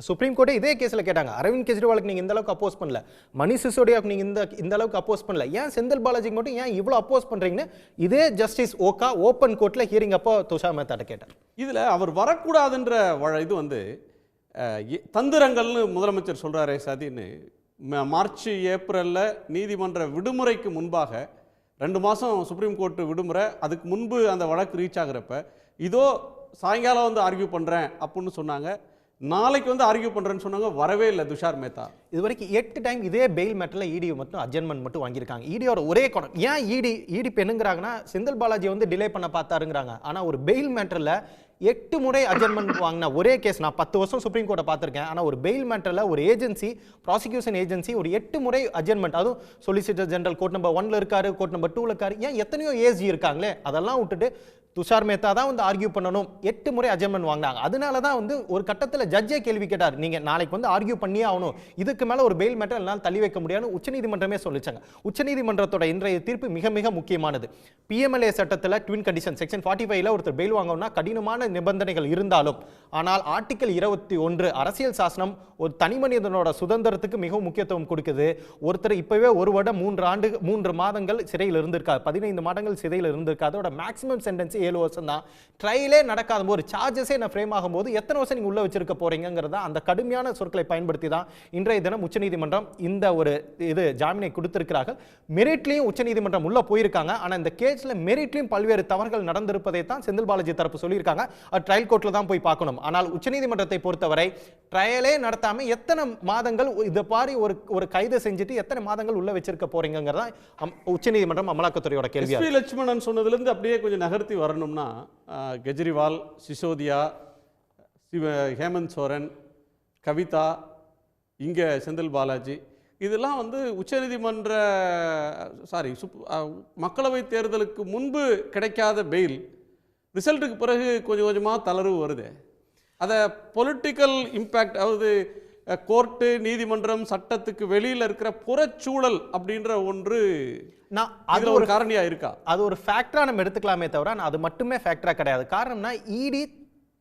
சுப்ரீம் கோர்ட்டே இதே கேஸில் கேட்டாங்க, அரவிந்த் கெஜ்ரிவாலுக்கு நீங்கள் இந்த அளவுக்கு அப்போஸ் பண்ணல, மணிஷ் சிசோடியாவுக்கு நீங்கள் இந்த அளவுக்கு அப்போஸ் பண்ணல, ஏன் செந்தில் பாலாஜிக்கு மட்டும் ஏன் இவ்வளோ அப்போஸ் பண்ணுறீங்கன்னு இதே ஜஸ்டிஸ் ஓகா ஓப்பன் கோர்ட்டில் ஹியரிங் அப்போ துஷார் மேத்தாட்ட கேட்டார். இதில் அவர் வரக்கூடாதுன்ற இது தந்திரங்கள்னு முதலமைச்சர் சொல்கிறாரே சதின்னு, மார்ச் ஏப்ரலில் நீதிமன்ற விடுமுறைக்கு முன்பாக 2 மாதம் சுப்ரீம் கோர்ட்டு விடுமுறை, அதுக்கு முன்பு அந்த வழக்கு ரீச் ஆகிறப்ப இதோ சாயங்காலம் ஆர்கியூ பண்ணுறேன் அப்படின்னு சொன்னாங்க. நாளைக்கு ஆர்கியூ பண்ணுறேன்னு சொன்னாங்க, வரவே இல்லை துஷார் மேத்தா. இது வரைக்கும் 8 டைம் இதே பெயில் மேட்டரில் இடி மட்டும் அட்ஜென்மெண்ட் மட்டும் வாங்கியிருக்காங்க. இடியோட ஒரே கோணம் ஏன் இடி என்னங்கிறாங்கன்னா, செந்தில் பாலாஜி டிலே பண்ண பார்த்தாருங்கிறாங்க. ஆனால் ஒரு பெயில் மேட்டரில் 8 முறை அட்ஜென்மெண்ட் வாங்கின ஒரே கேஸ், நான் 10 வருஷம் சுப்ரீம் கோர்ட்டை பார்த்துருக்கேன். ஆனால் ஒரு பெயில் மேட்டரில் ஒரு ஏஜென்சி, ப்ராசிக்யூஷன் ஏஜென்சி ஒரு 8 முறை அட்ஜென்மெண்ட், அதுவும் சொலிசிட்டர் ஜெனரல் கோர்ட் நம்பர் 1 இருக்காரு, கோர்ட் நம்பர் 2 இருக்காரு, ஏன் எத்தனையோ ஏஜி இருக்காங்களே, அதெல்லாம் விட்டுட்டு துஷார் மேத்தா தான் ஆர்கியூ பண்ணணும், 8 முறை அட்ஜென்மெண்ட் வாங்கினாங்க. அதனால தான் ஒரு கட்டத்தில் ஜட்ஜே கேள்வி கேட்டார், நீங்கள் நாளைக்கு ஆர்கியூ பண்ணியே ஆகணும், இதுக்கு மேலே ஒரு பெயில் மேட்டர் எல்லாம் தள்ளி வைக்க முடியாதுன்னு உச்சநீதிமன்றமே சொல்லிச்சாங்க. உச்சநீதிமன்றத்தோட இன்றைய தீர்ப்பு மிக மிக முக்கியமானது. பிஎம்எல்ஏ சட்டத்தில் ட்வின் கண்டிஷன் செக்ஷன் 45 ஒருத்தர் பெயில் வாங்கணும்னா கடினமான நிபந்தனைகள் இருந்தாலும், ஆனால் ஆர்டிகல் 21 அரசியல் சாசனம் ஒரு தனி மனிதனோட சுதந்திரத்துக்கு மிகவும் முக்கியத்துவம் கொடுக்குது. ஒருத்தர் இப்பவே 1 வருடம் 3 மாதங்கள் சிறையில் இருந்திருக்காரு, 15 மாதங்கள் சிறையில் இருந்திருக்காரு, அதோட மேக்ஸிமம் சென்டென்ஸ் 7 வருஷம் தான். ட்ரையலே நடக்காத போது, சார்ஜஸே நான் ஃப்ரேம் ஆகும்போது எத்தனை வருஷம் நீங்கள் உள்ள வச்சிருக்க போறீங்கிறதா அந்த கடுமையான சொற்களை பயன்படுத்தி தான் இன்றைய தினம் உச்சநீதிமன்றம் இந்த ஒரு ஜாமீனை கொடுத்திருக்கிறார்கள். மெரிட்லையும் உச்சநீதிமன்றம் உள்ள போயிருக்காங்க. ஆனால் இந்த கேஸ்ல மெரிட்லையும் பல்வேறு தவறுகள் நடந்திருப்பதை தான் செந்தில் பாலாஜி தரப்பு சொல்லியிருக்காங்க. ட்ரையல் கோர்ட்ல தான் போய் பார்க்கணும். ஆனால் உச்சநீதிமன்றத்தை பொறுத்தவரை ட்ரையலே நடத்தாம எத்தனை மாதங்கள் இது பாரி ஒரு கைது செஞ்சுட்டு எத்தனை மாதங்கள் உள்ள வச்சிருக்க போறீங்கிறதா உச்சநீதிமன்றம் அமலாக்கத்துறையோட கேள்வி. எஸ்பி லட்சுமணன் சொன்னதுலேருந்து அப்படியே கொஞ்சம் நகர்த்தி வரணும்னா, கெஜ்ரிவால், சிசோதியா, ஹேமந்த் சோரன், கவிதா, இங்கே செந்தில் பாலாஜி, இதெல்லாம் உச்சநீதிமன்ற மக்களவை தேர்தலுக்கு முன்பு கிடைக்காத பெயில் ரிசல்ட்டுக்கு பிறகு கொஞ்சம் கொஞ்சமாக தளர்வு வருது. அதை பொலிட்டிக்கல் இம்பேக்ட், அதாவது கோர்ட்டு, நீதிமன்றம், சட்டத்துக்கு வெளியில் இருக்கிற புறச்சூழல் அப்படின்ற ஒன்று அது ஒரு காரணியா இருக்கா? அது ஒரு ஃபேக்டரா நம்ம எடுத்துக்கலாமே தவிர அது மட்டுமே ஃபேக்டரா கிடையாது. காரணம்னா இடி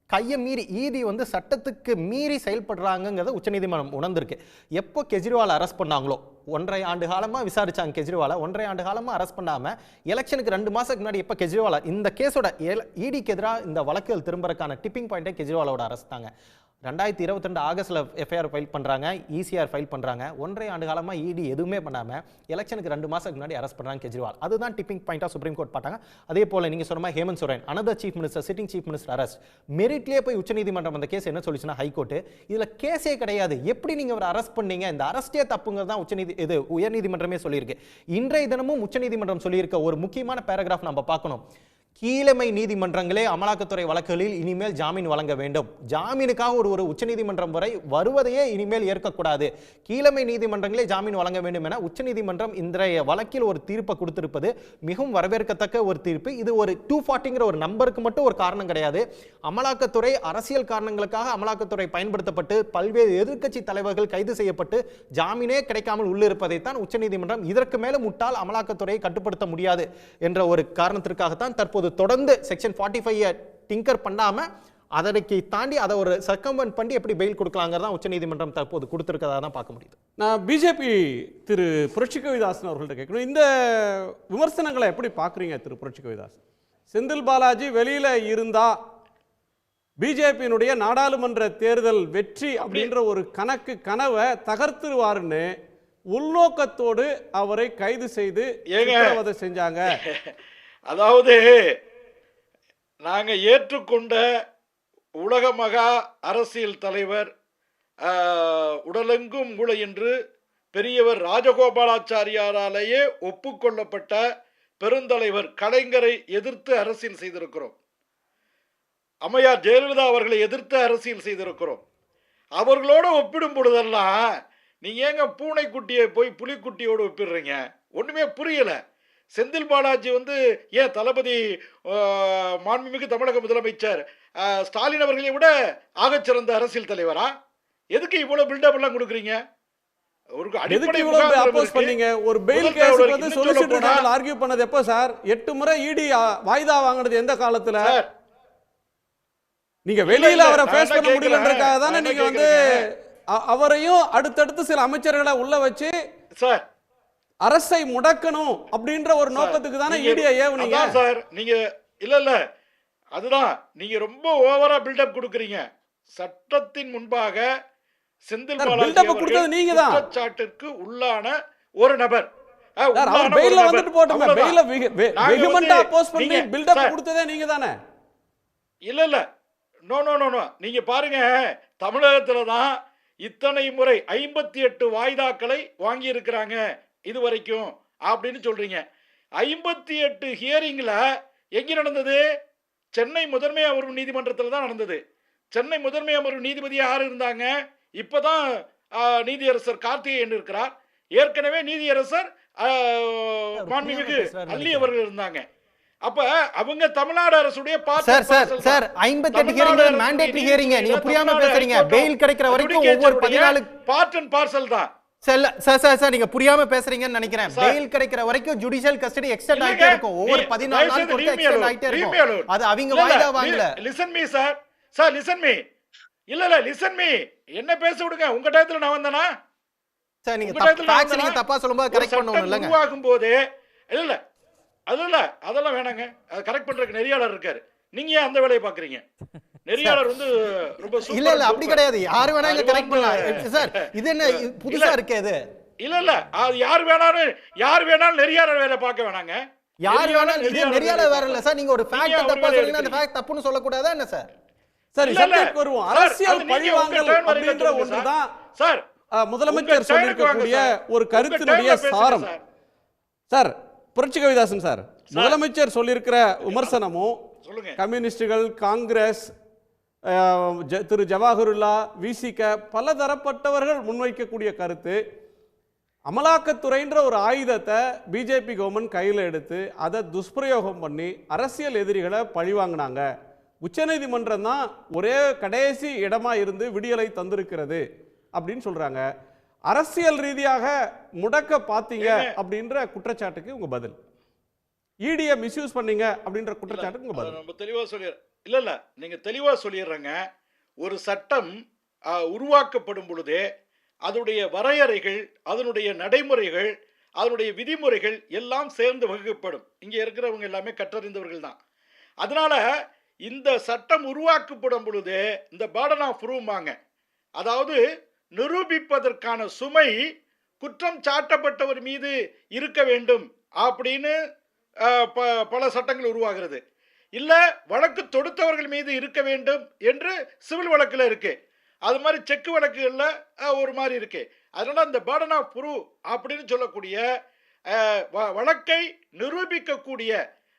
கையை மீறி, இடி சட்டத்துக்கு மீறி செயல்படுறாங்கிறத உச்சநீதிமன்றம் உணர்ந்திருக்கு. எப்போ கெஜ்ரிவால் அரெஸ்ட் பண்ணாங்களோ, 1.5 ஆண்டு காலமாக விசாரிச்சாங்க கெஜ்ரிவாலை, 1.5 ஆண்டு காலமாக அரெஸ்ட் பண்ணாமல் எலெக்ஷனுக்கு 2 மாதத்துக்கு முன்னாடி எப்போ கெஜ்ரிவால் இந்த கேஸோட இடிக்கு எதிராக இந்த வழக்குகள் திரும்பறதுக்கான டிப்பிங் பாயிண்டே கெஜ்ரிவாலோட அரெஸ்ட் தாங்க. 2022 ஆகஸ்ட்ல எஃப்ஐஆர் ஃபைல் பண்ணுறாங்க, இசிஆர் ஃபைல் பண்ணுறாங்க. 1.5 ஆண்டு காலமாக இடி எதுவுமே பண்ணாமல் எலெக்ஷனுக்கு 2 மாதத்துக்கு முன்னாடி அரெஸ்ட் பண்ணுறாங்க கெஜ்ரிவால். அதுதான் டிப்பிங் பாயிண்டாக சுப்ரீம் கோர்ட் பார்த்தாங்க. அதே போல் நீங்கள் சொன்ன மாதிரி Hemant Soren, another chief minister, sitting chief minister arrest. மெரிட்லேயே போய் உச்சநீதிமன்றம் அந்த கேஸ் என்ன சொல்லிச்சுன்னா ஹைகோர்ட்டு, இதில் கேஸே கிடையாது, எப்படி நீங்கள் ஒரு அரெஸ்ட் பண்ணீங்க, இந்த அரெஸ்டே தப்புங்கிறது தான் உயர்நீதிமன்றமே சொல்லியிருக்கு. இன்றைய தினமும் உச்சநீதிமன்றம் சொல்லியிருக்க ஒரு முக்கியமான பேராகிராஃப் நம்ம பார்க்கணும். கீழமை நீதிமன்றங்களே அமலாக்கத்துறை வழக்குகளில் இனிமேல் ஜாமீன் வழங்க வேண்டும். ஜாமீனுக்காக ஒரு உச்சநீதிமன்றம் வரை வருவதையே இனிமேல் ஏற்கக்கூடாது. கீழமை நீதிமன்றங்களே ஜாமீன் வழங்க வேண்டும் என உச்சநீதிமன்றம் இன்றைய வழக்கில் ஒரு தீர்ப்பை கொடுத்திருப்பது மிகவும் வரவேற்கத்தக்க ஒரு தீர்ப்பு. இது ஒரு 240ங்கிற ஒரு நம்பருக்கு மட்டும் ஒரு காரணம் கிடையாது. அமலாக்கத்துறை அரசியல் காரணங்களுக்காக அமலாக்கத்துறை பயன்படுத்தப்பட்டு பல்வேறு எதிர்க்கட்சி தலைவர்கள் கைது செய்யப்பட்டு ஜாமீனே கிடைக்காமல் உள்ளிருப்பதைத்தான் உச்சநீதிமன்றம் இதற்கு மேலும் முட்டால் அமலாக்கத்துறையை கட்டுப்படுத்த முடியாது என்ற ஒரு காரணத்திற்காகத்தான் தற்போது தொடர்ந்து செக்ஷன் 45 டிங்கர் பண்ணாம அதற்கு தாண்டி அதை ஒரு சர்க்கம்வென்ட் பண்ணி எப்படி பெயில் கொடுக்கலாங்கிறதா உச்சநீதிமன்றம் தற்போது கொடுத்திருக்கதா தான் பார்க்க முடியுது. நான் பிஜேபி திரு புரட்சி கவிதாசன் அவர்கள்ட்ட கேட்கணும், இந்த விமர்சனங்களை எப்படி பார்க்குறீங்க திரு புரட்சி கவிதாசன்? செந்தில் பாலாஜி வெளியில இருந்தா பிஜேபியினுடைய நாடாளுமன்ற தேர்தல் வெற்றி அப்படின்ற ஒரு கனவை தகர்த்துருவாருன்னு உள்நோக்கத்தோடு அவரை கைது செய்து சித்திரவதை செஞ்சாங்க. அதாவது நாங்கள் ஏற்றுக்கொண்ட உலக மகா அரசியல் தலைவர், உடலெங்கும் மூளை என்று பெரியவர் ராஜகோபாலாச்சாரியாராலேயே ஒப்புக்கொள்ளப்பட்ட பெருந்தலைவர் கலைஞரை எதிர்த்து அரசியல் செய்திருக்கிறோம். அம்மையார் ஜெயலலிதா அவர்களை எதிர்த்து அரசியல் செய்திருக்கிறோம். அவர்களோடு ஒப்பிடும் பொழுதெல்லாம் நீங்கள் ஏங்க பூனைக்குட்டியை போய் புலிக்குட்டியோடு ஒப்பிடுறீங்க? ஒன்றுமே புரியலை. செந்தில் பாலாஜி ஏன் தளபதி மாண்புமிகு தமிழக முதலமைச்சர் ஸ்டாலின் அவர்களை விட ஆகச்சிறந்த அரசியல் தலைவரா? எதுக்கு இவ்வளவு பில்டப் எல்லாம் கொடுக்குறீங்க? ஒரு அடிப்படை ஒரு பெயில் கேஸ் வந்து சொலிசிட்டர் ஜெனரல் ஆர்கியூ பண்ணது எப்போ சார்? 8 முறை இடி வாய்தா வாங்குனது எந்த காலத்துல? நீங்க வெளியில அவரை ஃபேஸ் பண்ண முடியலன்றதுக்காக தானே நீங்க அவரையும் அடுத்தடுத்து சில அமைச்சர்களை உள்ள வச்சு சார் அரசை முடக்கணும் அப்படின்ற ஒரு நோக்கத்துக்கு தானே ஈடியை ஏவுனீங்க சார். நீங்க இல்ல அதுதான் நீங்க ரொம்ப ஓவரா பில்டப் கொடுக்குறீங்க. சட்டத்தின் முன்பாக செந்தில் பாலாஜி கொடுத்தது நீங்க தான். குற்றச்சாட்டுக்கு உள்ளான ஒரு நபர் பெயில்ல வந்துட்டு போட்டுங்க. பெயில்ல வெகுமெண்டா அப்போஸ் பண்ணி பில்டப் கொடுத்ததே நீங்க தானே? இல்ல நோ நோ நோ நோ. நீங்க பாருங்க, தமிழகத்துல தான் இத்தனை முறை 58 வாய்தாக்களை வாங்கி இருக்கிறாங்க இதுவரைக்கும் அப்படின்னு சொல்றீங்க. 58 ஹியரிங்ல எங்க நடந்தது? சென்னை முதன்மை அமர்வு நீதிமன்றத்தில் தான் நடந்தது. சென்னை முதன்மை அமர்வு நீதிபதி யார் இருந்தாங்க? இப்பதான் நீதியரசர் கார்த்திகேயன் இருக்கிறார். ஏற்கனவே நீதியரசர் மாண்புமிகு அல்லி அவர்கள் இருந்தாங்க. அப்ப அவங்க தமிழ்நாடு அரசுடைய சார் 58 ஹியரிங் மேண்டேட்டரி ஹியரிங். நீங்க புரியாம பேசுறீங்க. பெயில் கிடைக்கிற வரைக்கும் ஒவ்வொரு 14 பார்ட் அண்ட் பார்சல் தான். சார் நீங்க புரியாம பேசுறீங்கன்னு நினைக்கிறேன். பெயில் கிடைக்கிற வரைக்கும் ஜுடிஷியல் கஸ்டடி எக்ஸ்டெண்ட் ஆயிட்டே இருக்கும். ஒவ்வொரு 14 நாளுக்கு ஒருக்க எக்ஸ்டெண்ட் ஆயிட்டே இருக்கும். அது அவங்க வாய்தா வாங்கல. Listen me sir listen me. இல்ல லிசன் மீ. என்ன பேச விடுங்க. உங்க டயத்துல நான் வந்தனா சார்? நீங்க ஃபேக்ட்ஸ் நீங்க தப்பா சொல்லும்போது கரெக்ட் பண்ணனும் இல்லங்க. உருவாகும் போது இல்ல அதெல்லாம் வேணாங்க. அது கரெக்ட் பண்றதுக்கு நெறியாளர் இருக்காரு. நீங்க ஏன் அந்த வேலையை பாக்குறீங்க? நெறியாளர் ரொம்ப இல்ல அப்படி கிடையாது. யார் வேணா இங்க கரெக்ட் பண்ணலாம் சார். இது என்ன புதுசா இருக்கே இது? இல்ல அது யார் வேணாலும் நெறியாளர் வேலை பார்க்க வேணாங்க. யார் வேணாலும் இது நெறியாளர் வேற இல்ல சார். நீங்க ஒரு ஃபேக்ட் தப்பா சொல்றீங்க, அந்த ஃபேக்ட் தப்புன்னு சொல்ல கூடாதா என்ன சார்? சார் சப்ஜெக்ட் வருவோம். அரசியல் பழிவாங்கல் அப்படிங்கற ஒன்றுதான் சார் முதலமைச்சர் சொல்லிருக்கக்கூடிய ஒரு கருத்தினுடைய சாரம். சார் புரட்சி கவிதாசன் சார், முதலமைச்சர் சொல்லியிருக்கிற விமர்சனமும் கம்யூனிஸ்டுகள், காங்கிரஸ், திரு ஜவாஹருல்லா, விசிக பல தரப்பட்டவர்கள் முன்வைக்கக்கூடிய கருத்து, அமலாக்கத்துறைன்ற ஒரு ஆயுதத்தை பிஜேபி கவர்மெண்ட் கையில் எடுத்து அதை துஷ்பிரயோகம் பண்ணி அரசியல் எதிரிகளை பழிவாங்கினாங்க. உச்சநீதிமன்றம் தான் ஒரே கடைசி இடமா இருந்து விடியலை தந்திருக்கிறது அப்படின்னு சொல்றாங்க. அரசியல் ரீதியாக முடக்க பார்த்தீங்க அப்படின்ற குற்றச்சாட்டுக்கு உங்க பதில்? ஈடியை மிஸ்யூஸ் பண்ணீங்க அப்படின்ற குற்றச்சாட்டுக்கு உங்க பதில்? ரொம்ப தெளிவா சொல்லிடுறேன். இல்ல நீங்க தெளிவா சொல்லிடுறேங்க. ஒரு சட்டம் உருவாக்கப்படும் பொழுதே அதனுடைய வரையறைகள், அதனுடைய நடைமுறைகள், அதனுடைய விதிமுறைகள் எல்லாம் சேர்ந்து வகுக்கப்படும். இங்க இருக்கிறவங்க எல்லாமே கற்றறிந்தவர்கள் தான். அதனால இந்த சட்டம் உருவாக்கப்படும் பொழுது இந்த பேர்டன் ஆஃப் ப்ரூஃப்வாங்க, அதாவது நிரூபிப்பதற்கான சுமை குற்றம் சாட்டப்பட்டவர் மீது இருக்க வேண்டும் அப்படின்னு பல சட்டங்கள் உருவாகிறது. இல்லை வழக்கு தொடுத்தவர்கள் மீது இருக்க வேண்டும் என்று சிவில் வழக்கில் இருக்கு. அது மாதிரி செக்கு வழக்குகளில் ஒரு மாதிரி இருக்கு. அதனால அந்த பேர்டன் ஆஃப் ப்ரூஃப் அப்படின்னு சொல்லக்கூடிய வழக்கை நிரூபிக்கக்கூடிய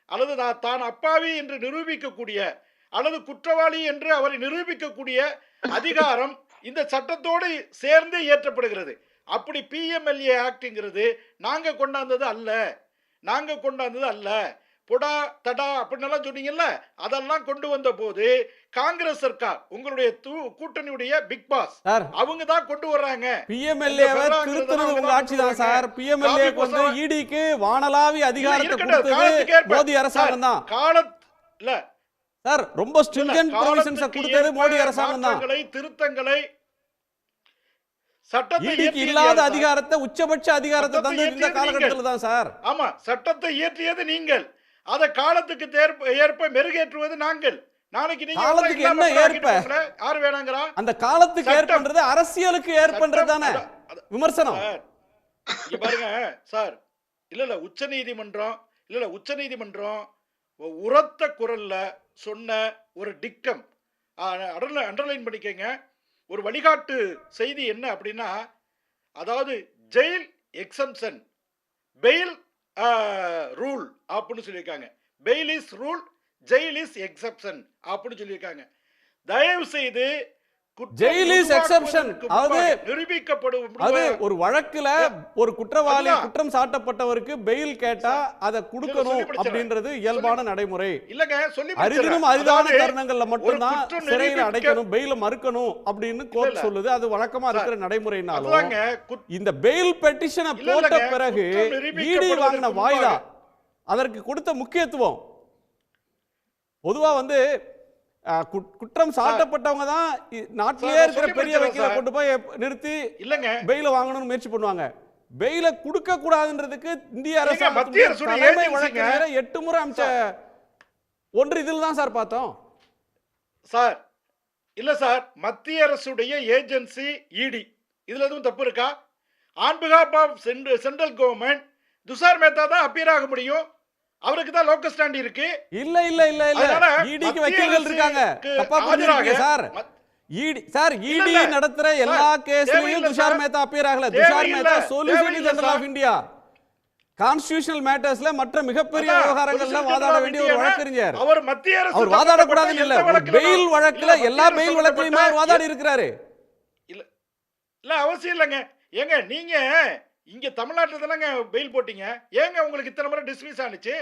அல்லது தான் அப்பாவி என்று நிரூபிக்கக்கூடிய அல்லது குற்றவாளி என்று அவரை நிரூபிக்கக்கூடிய அதிகாரம் இந்த சட்டத்தோடு சேர்ந்து இயற்றப்படுகிறது. அப்படி பிஎம்எல்ஏ ஆக்ட்ங்கிறது நாங்கள் கொண்டாந்தது அல்ல. பொடா தடா அப்படின்னெல்லாம் சொன்னீங்கல்ல, அதெல்லாம் கொண்டு வந்த போது காங்கிரஸ் சர்க்கார் உங்களுடைய கூட்டணியுடைய பிக் பாஸ் அவங்க தான் கொண்டு வர்றாங்க. பிஎம்எல்ஏவை திருத்துறது உங்க ஆட்சி தான் சார். பிஎம்எல்ஏ வந்து ஈடிக்கு வானளாவி அதிகாரத்தை கொடுத்தது மோடி அரசாங்கம் தான். காலத்துல சார் ரொம்ப ஸ்ட்ரிங்கன்ட் ப்ரொவிஷன்ஸ் கொடுத்தது மோடி அரசாங்கம் தான். திருத்தங்களை சட்டத்துக்கு இல்லாத அதிகாரத்தை உச்சபட்ச அதிகாரத்தை தந்தது இந்த காலகட்டத்தில் தான் சார். ஆமா, சட்டத்தை இயற்றியது நீங்கள், அதை காலத்துக்கு ஏற்ப மெருகேற்றுவது நாங்கள். நாளைக்கு நீங்க காலத்துக்கு என்ன ஏற்ப யார் வேணாங்கறா? அந்த காலத்துக்கு ஏற்பன்றது அரசியலுக்கு ஏற்பன்றது தானே விமர்சனம். இங்க பாருங்க சார், இல்ல உச்சநீதிமன்றம் உரத்த குரல்ல சொன்ன ஒரு டிக்டம் அண்டர்லைன் பண்ணிக்கங்க. ஒரு வழிகாட்டு செய்தி என்ன அப்படின்னா, அதாவது ஜெயில் எக்ஸம்ஷன் பெயில் ரூல் அப்படின்னு சொல்லியிருக்காங்க. Fail is rule, jail is exception அப்படின்னு சொல்லியிருக்காங்க. தயவு செய்து ஜெயில் இஸ் எக்ஸப்ஷன் அது நிரூபிக்கப்படும் அது ஒரு வழக்குல ஒரு குற்றவாளி குற்றம் சாட்டப்பட்டவருக்கு பெயில் கேட்டா அதை கொடுக்கணும் அப்படின்றது இயல்பான நடைமுறை. இல்லங்க சொல்லி அரிதினும் அரிதான தருணங்கள்ல மட்டும்தான் சிறையில் அடைக்கணும், பெயில மறுக்கணும் அப்படின்னு கோர்ட் சொல்லுது. அது வழக்கமா இருக்கிற நடைமுறைனாலும் இந்த பெயில் பெட்டிஷனை போட்ட பிறகு ஈடி வாங்கின வாய்தா, அதற்கு கொடுத்த முக்கியத்துவம், பொதுவா வந்து குற்றம் சாட்டப்பட்டவங்க தான் நாட்டிலே இருக்கிற பெரிய வக்கீல கொண்டு போய் நிறுத்தி இல்லங்க பெயில வாங்கணும்னு முயற்சி பண்ணுவாங்க. பெயில கொடுக்க கூடாதுன்றதுக்கு இந்திய அரசாங்கம் தலைமை வழக்கறிஞர் 8 முறை அமைச்ச ஒன்று இதில் தான் சார் பார்த்தோம் சார். இல்ல சார், மத்திய அரசுடைய ஏஜென்சி இடி, இதுல எதுவும் தப்பு இருக்கா? On behalf of central government Tushar Mehta தான் அப்பியர் ஆக முடியும். அவருக்கு தான் லோக்கல் ஸ்டாண்ட் இருக்கு. இல்ல ஈடிக்கு வக்கீல்கள் இருக்காங்க. தப்பா புரிஞ்சிருக்கீங்க சார். ஈடி நடத்துற எல்லா கேஸ்லயும் துஷார் மேத்தா அப்பியர் ஆகல. Tushar Mehta solicitor general of India, constitutional மேட்டர்ஸ்ல மற்ற மிகப்பெரிய விவகாரங்கள்ல வாதாட வேண்டிய ஒரு வழக்கறிஞர். அவர் மத்திய அரசு அவர் வாதாட கூடாதுன்னு இல்ல, பெயில் வழக்குல எல்லா பெயில் வழக்குலயுமே அவர் வாதாடி இருக்கிறாரு. இல்ல அவசியம் இல்லங்க. ஏங்க நீங்க இங்க தமிழ்நாட்டில் தானங்க பெயில் போட்டீங்க, ஏங்க உங்களுக்கு இத்தனை முறை டிஸ்மிஸ் ஆனிச்சு?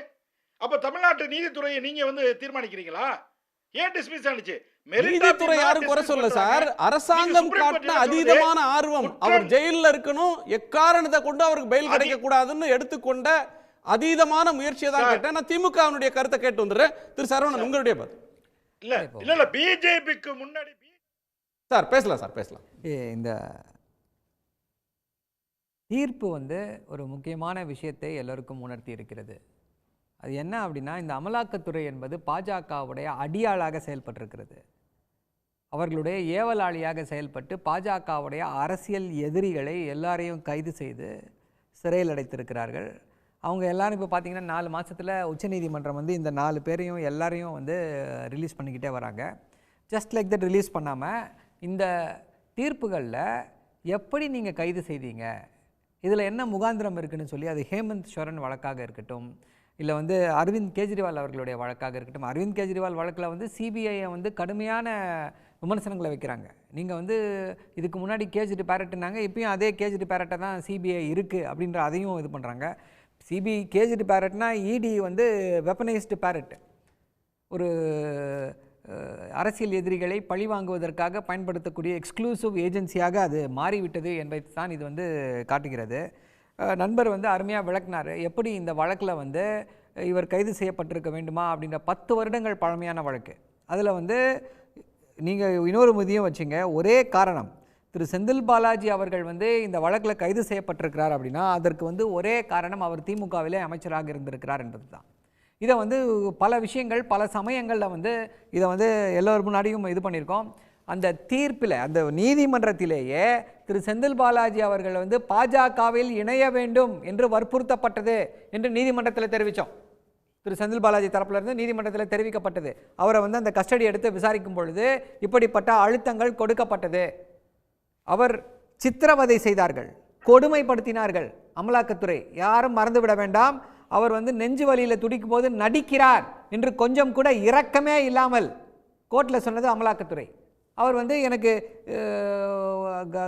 அப்ப தமிழ்நாட்டு நீதித்துறையை நீங்க வந்து தீர்மானிக்கிறீங்களா? ஏன் டிஸ்மிஸ் ஆனிச்சு? நீதித்துறை யாரும் குறை சொல்ல சார். அரசாங்கம் காட்டின அதீதமான ஆர்வம், அவர் ஜெயில இருக்கணும், எக்காரணத்தை கொண்டு அவருக்கு பெயில் கிடைக்க கூடாதுன்னு எடுத்துக்கொண்ட அதீதமான முயற்சியை தான் கேட்டேன். நான் திமுகவினுடைய கருத்தை கேட்டு வந்துடுறேன். திரு சரவணன் உங்களுடைய பதில். இல்ல பிஜேபிக்கு முன்னாடி சார் பேசலாம் சார் பேசலாம். இந்த தீர்ப்பு வந்து ஒரு முக்கியமான விஷயத்தை எல்லோருக்கும் உணர்த்தி இருக்கிறது. அது என்ன அப்படின்னா, இந்த அமலாக்கத்துறை என்பது பாஜகவுடைய அடியாளாக செயல்பட்டிருக்கிறது. அவர்களுடைய ஏவலாளியாக செயல்பட்டு பாஜகவுடைய அரசியல் எதிரிகளை எல்லாரையும் கைது செய்து சிறையில் அடைத்திருக்கிறார்கள். அவங்க எல்லாரும் இப்போ பார்த்திங்கன்னா 4 மாதத்தில் உச்சநீதிமன்றம் வந்து இந்த 4 பேரையும் எல்லாரையும் வந்து ரிலீஸ் பண்ணிக்கிட்டே வராங்க. ஜஸ்ட் லைக் தட் ரிலீஸ் பண்ணாமல் இந்த தீர்ப்புகளில் எப்படி நீங்கள் கைது செய்தீங்க, இதில் என்ன முகாந்திரம் இருக்குதுன்னு சொல்லி, அது ஹேமந்த் சோரன் வழக்காக இருக்கட்டும், இல்லை வந்து அரவிந்த் கெஜ்ரிவால் அவர்களுடைய வழக்காக இருக்கட்டும். அரவிந்த் கெஜ்ரிவால் வழக்கில் வந்து சிபிஐயை வந்து கடுமையான விமர்சனங்களை வைக்கிறாங்க. நீங்கள் வந்து இதுக்கு முன்னாடி கேஜ்ரி பேரட்னாங்க, இப்பயும் அதே கேஜ்ரி பேரட்டை தான் சிபிஐ இருக்குது அப்படின்ற அதையும் இது பண்ணுறாங்க. கேஜ்ரி பேரட்னா இடி வந்து வெப்பனைஸ்டு பேரட், ஒரு அரசியல் எதிரிகளை பழி வாங்குவதற்காக பயன்படுத்தக்கூடிய எக்ஸ்க்ளூசிவ் ஏஜென்சியாக அது மாறிவிட்டது என்பதை தான் இது வந்து காட்டுகிறது. நண்பர் வந்து அருமையாக விளக்குனார், எப்படி இந்த வழக்கில் வந்து இவர் கைது செய்யப்பட்டிருக்க வேண்டுமா அப்படின்ற 10 வருடங்கள் பழமையான வழக்கு. அதில் வந்து நீங்கள் இன்னொரு முதியும் வச்சுங்க, ஒரே காரணம், திரு செந்தில் பாலாஜி அவர்கள் வந்து இந்த வழக்கில் கைது செய்யப்பட்டிருக்கிறார் அப்படின்னா அதற்கு வந்து ஒரே காரணம், அவர் திமுகவிலே அமைச்சராக இருந்திருக்கிறார் என்பது தான். இதை வந்து பல விஷயங்கள் பல சமயங்களில் வந்து இதை வந்து எல்லோரும் முன்னாடியும் இது பண்ணியிருக்கோம். அந்த தீர்ப்பில் அந்த நீதிமன்றத்திலேயே திரு செந்தில் பாலாஜி அவர்கள் வந்து பாஜகவில் இணைய வேண்டும் என்று வற்புறுத்தப்பட்டது என்று நீதிமன்றத்தில் தெரிவித்தோம். திரு செந்தில் பாலாஜி தரப்பிலிருந்து நீதிமன்றத்தில் தெரிவிக்கப்பட்டது. அவரை வந்து அந்த கஸ்டடி எடுத்து விசாரிக்கும் பொழுது இப்படிப்பட்ட அழுத்தங்கள் கொடுக்கப்பட்டது. அவர் சித்திரவதை செய்தார்கள், கொடுமைப்படுத்தினார்கள். அமலாக்கத்துறை யாரும் மறந்துவிட வேண்டாம். அவர் வந்து நெஞ்சு வலியில் துடிக்கும் போது நடிக்கிறார் என்று கொஞ்சம் கூட இரக்கமே இல்லாமல் கோர்ட்டில் சொன்னது அமலாக்கத்துறை. அவர் வந்து எனக்கு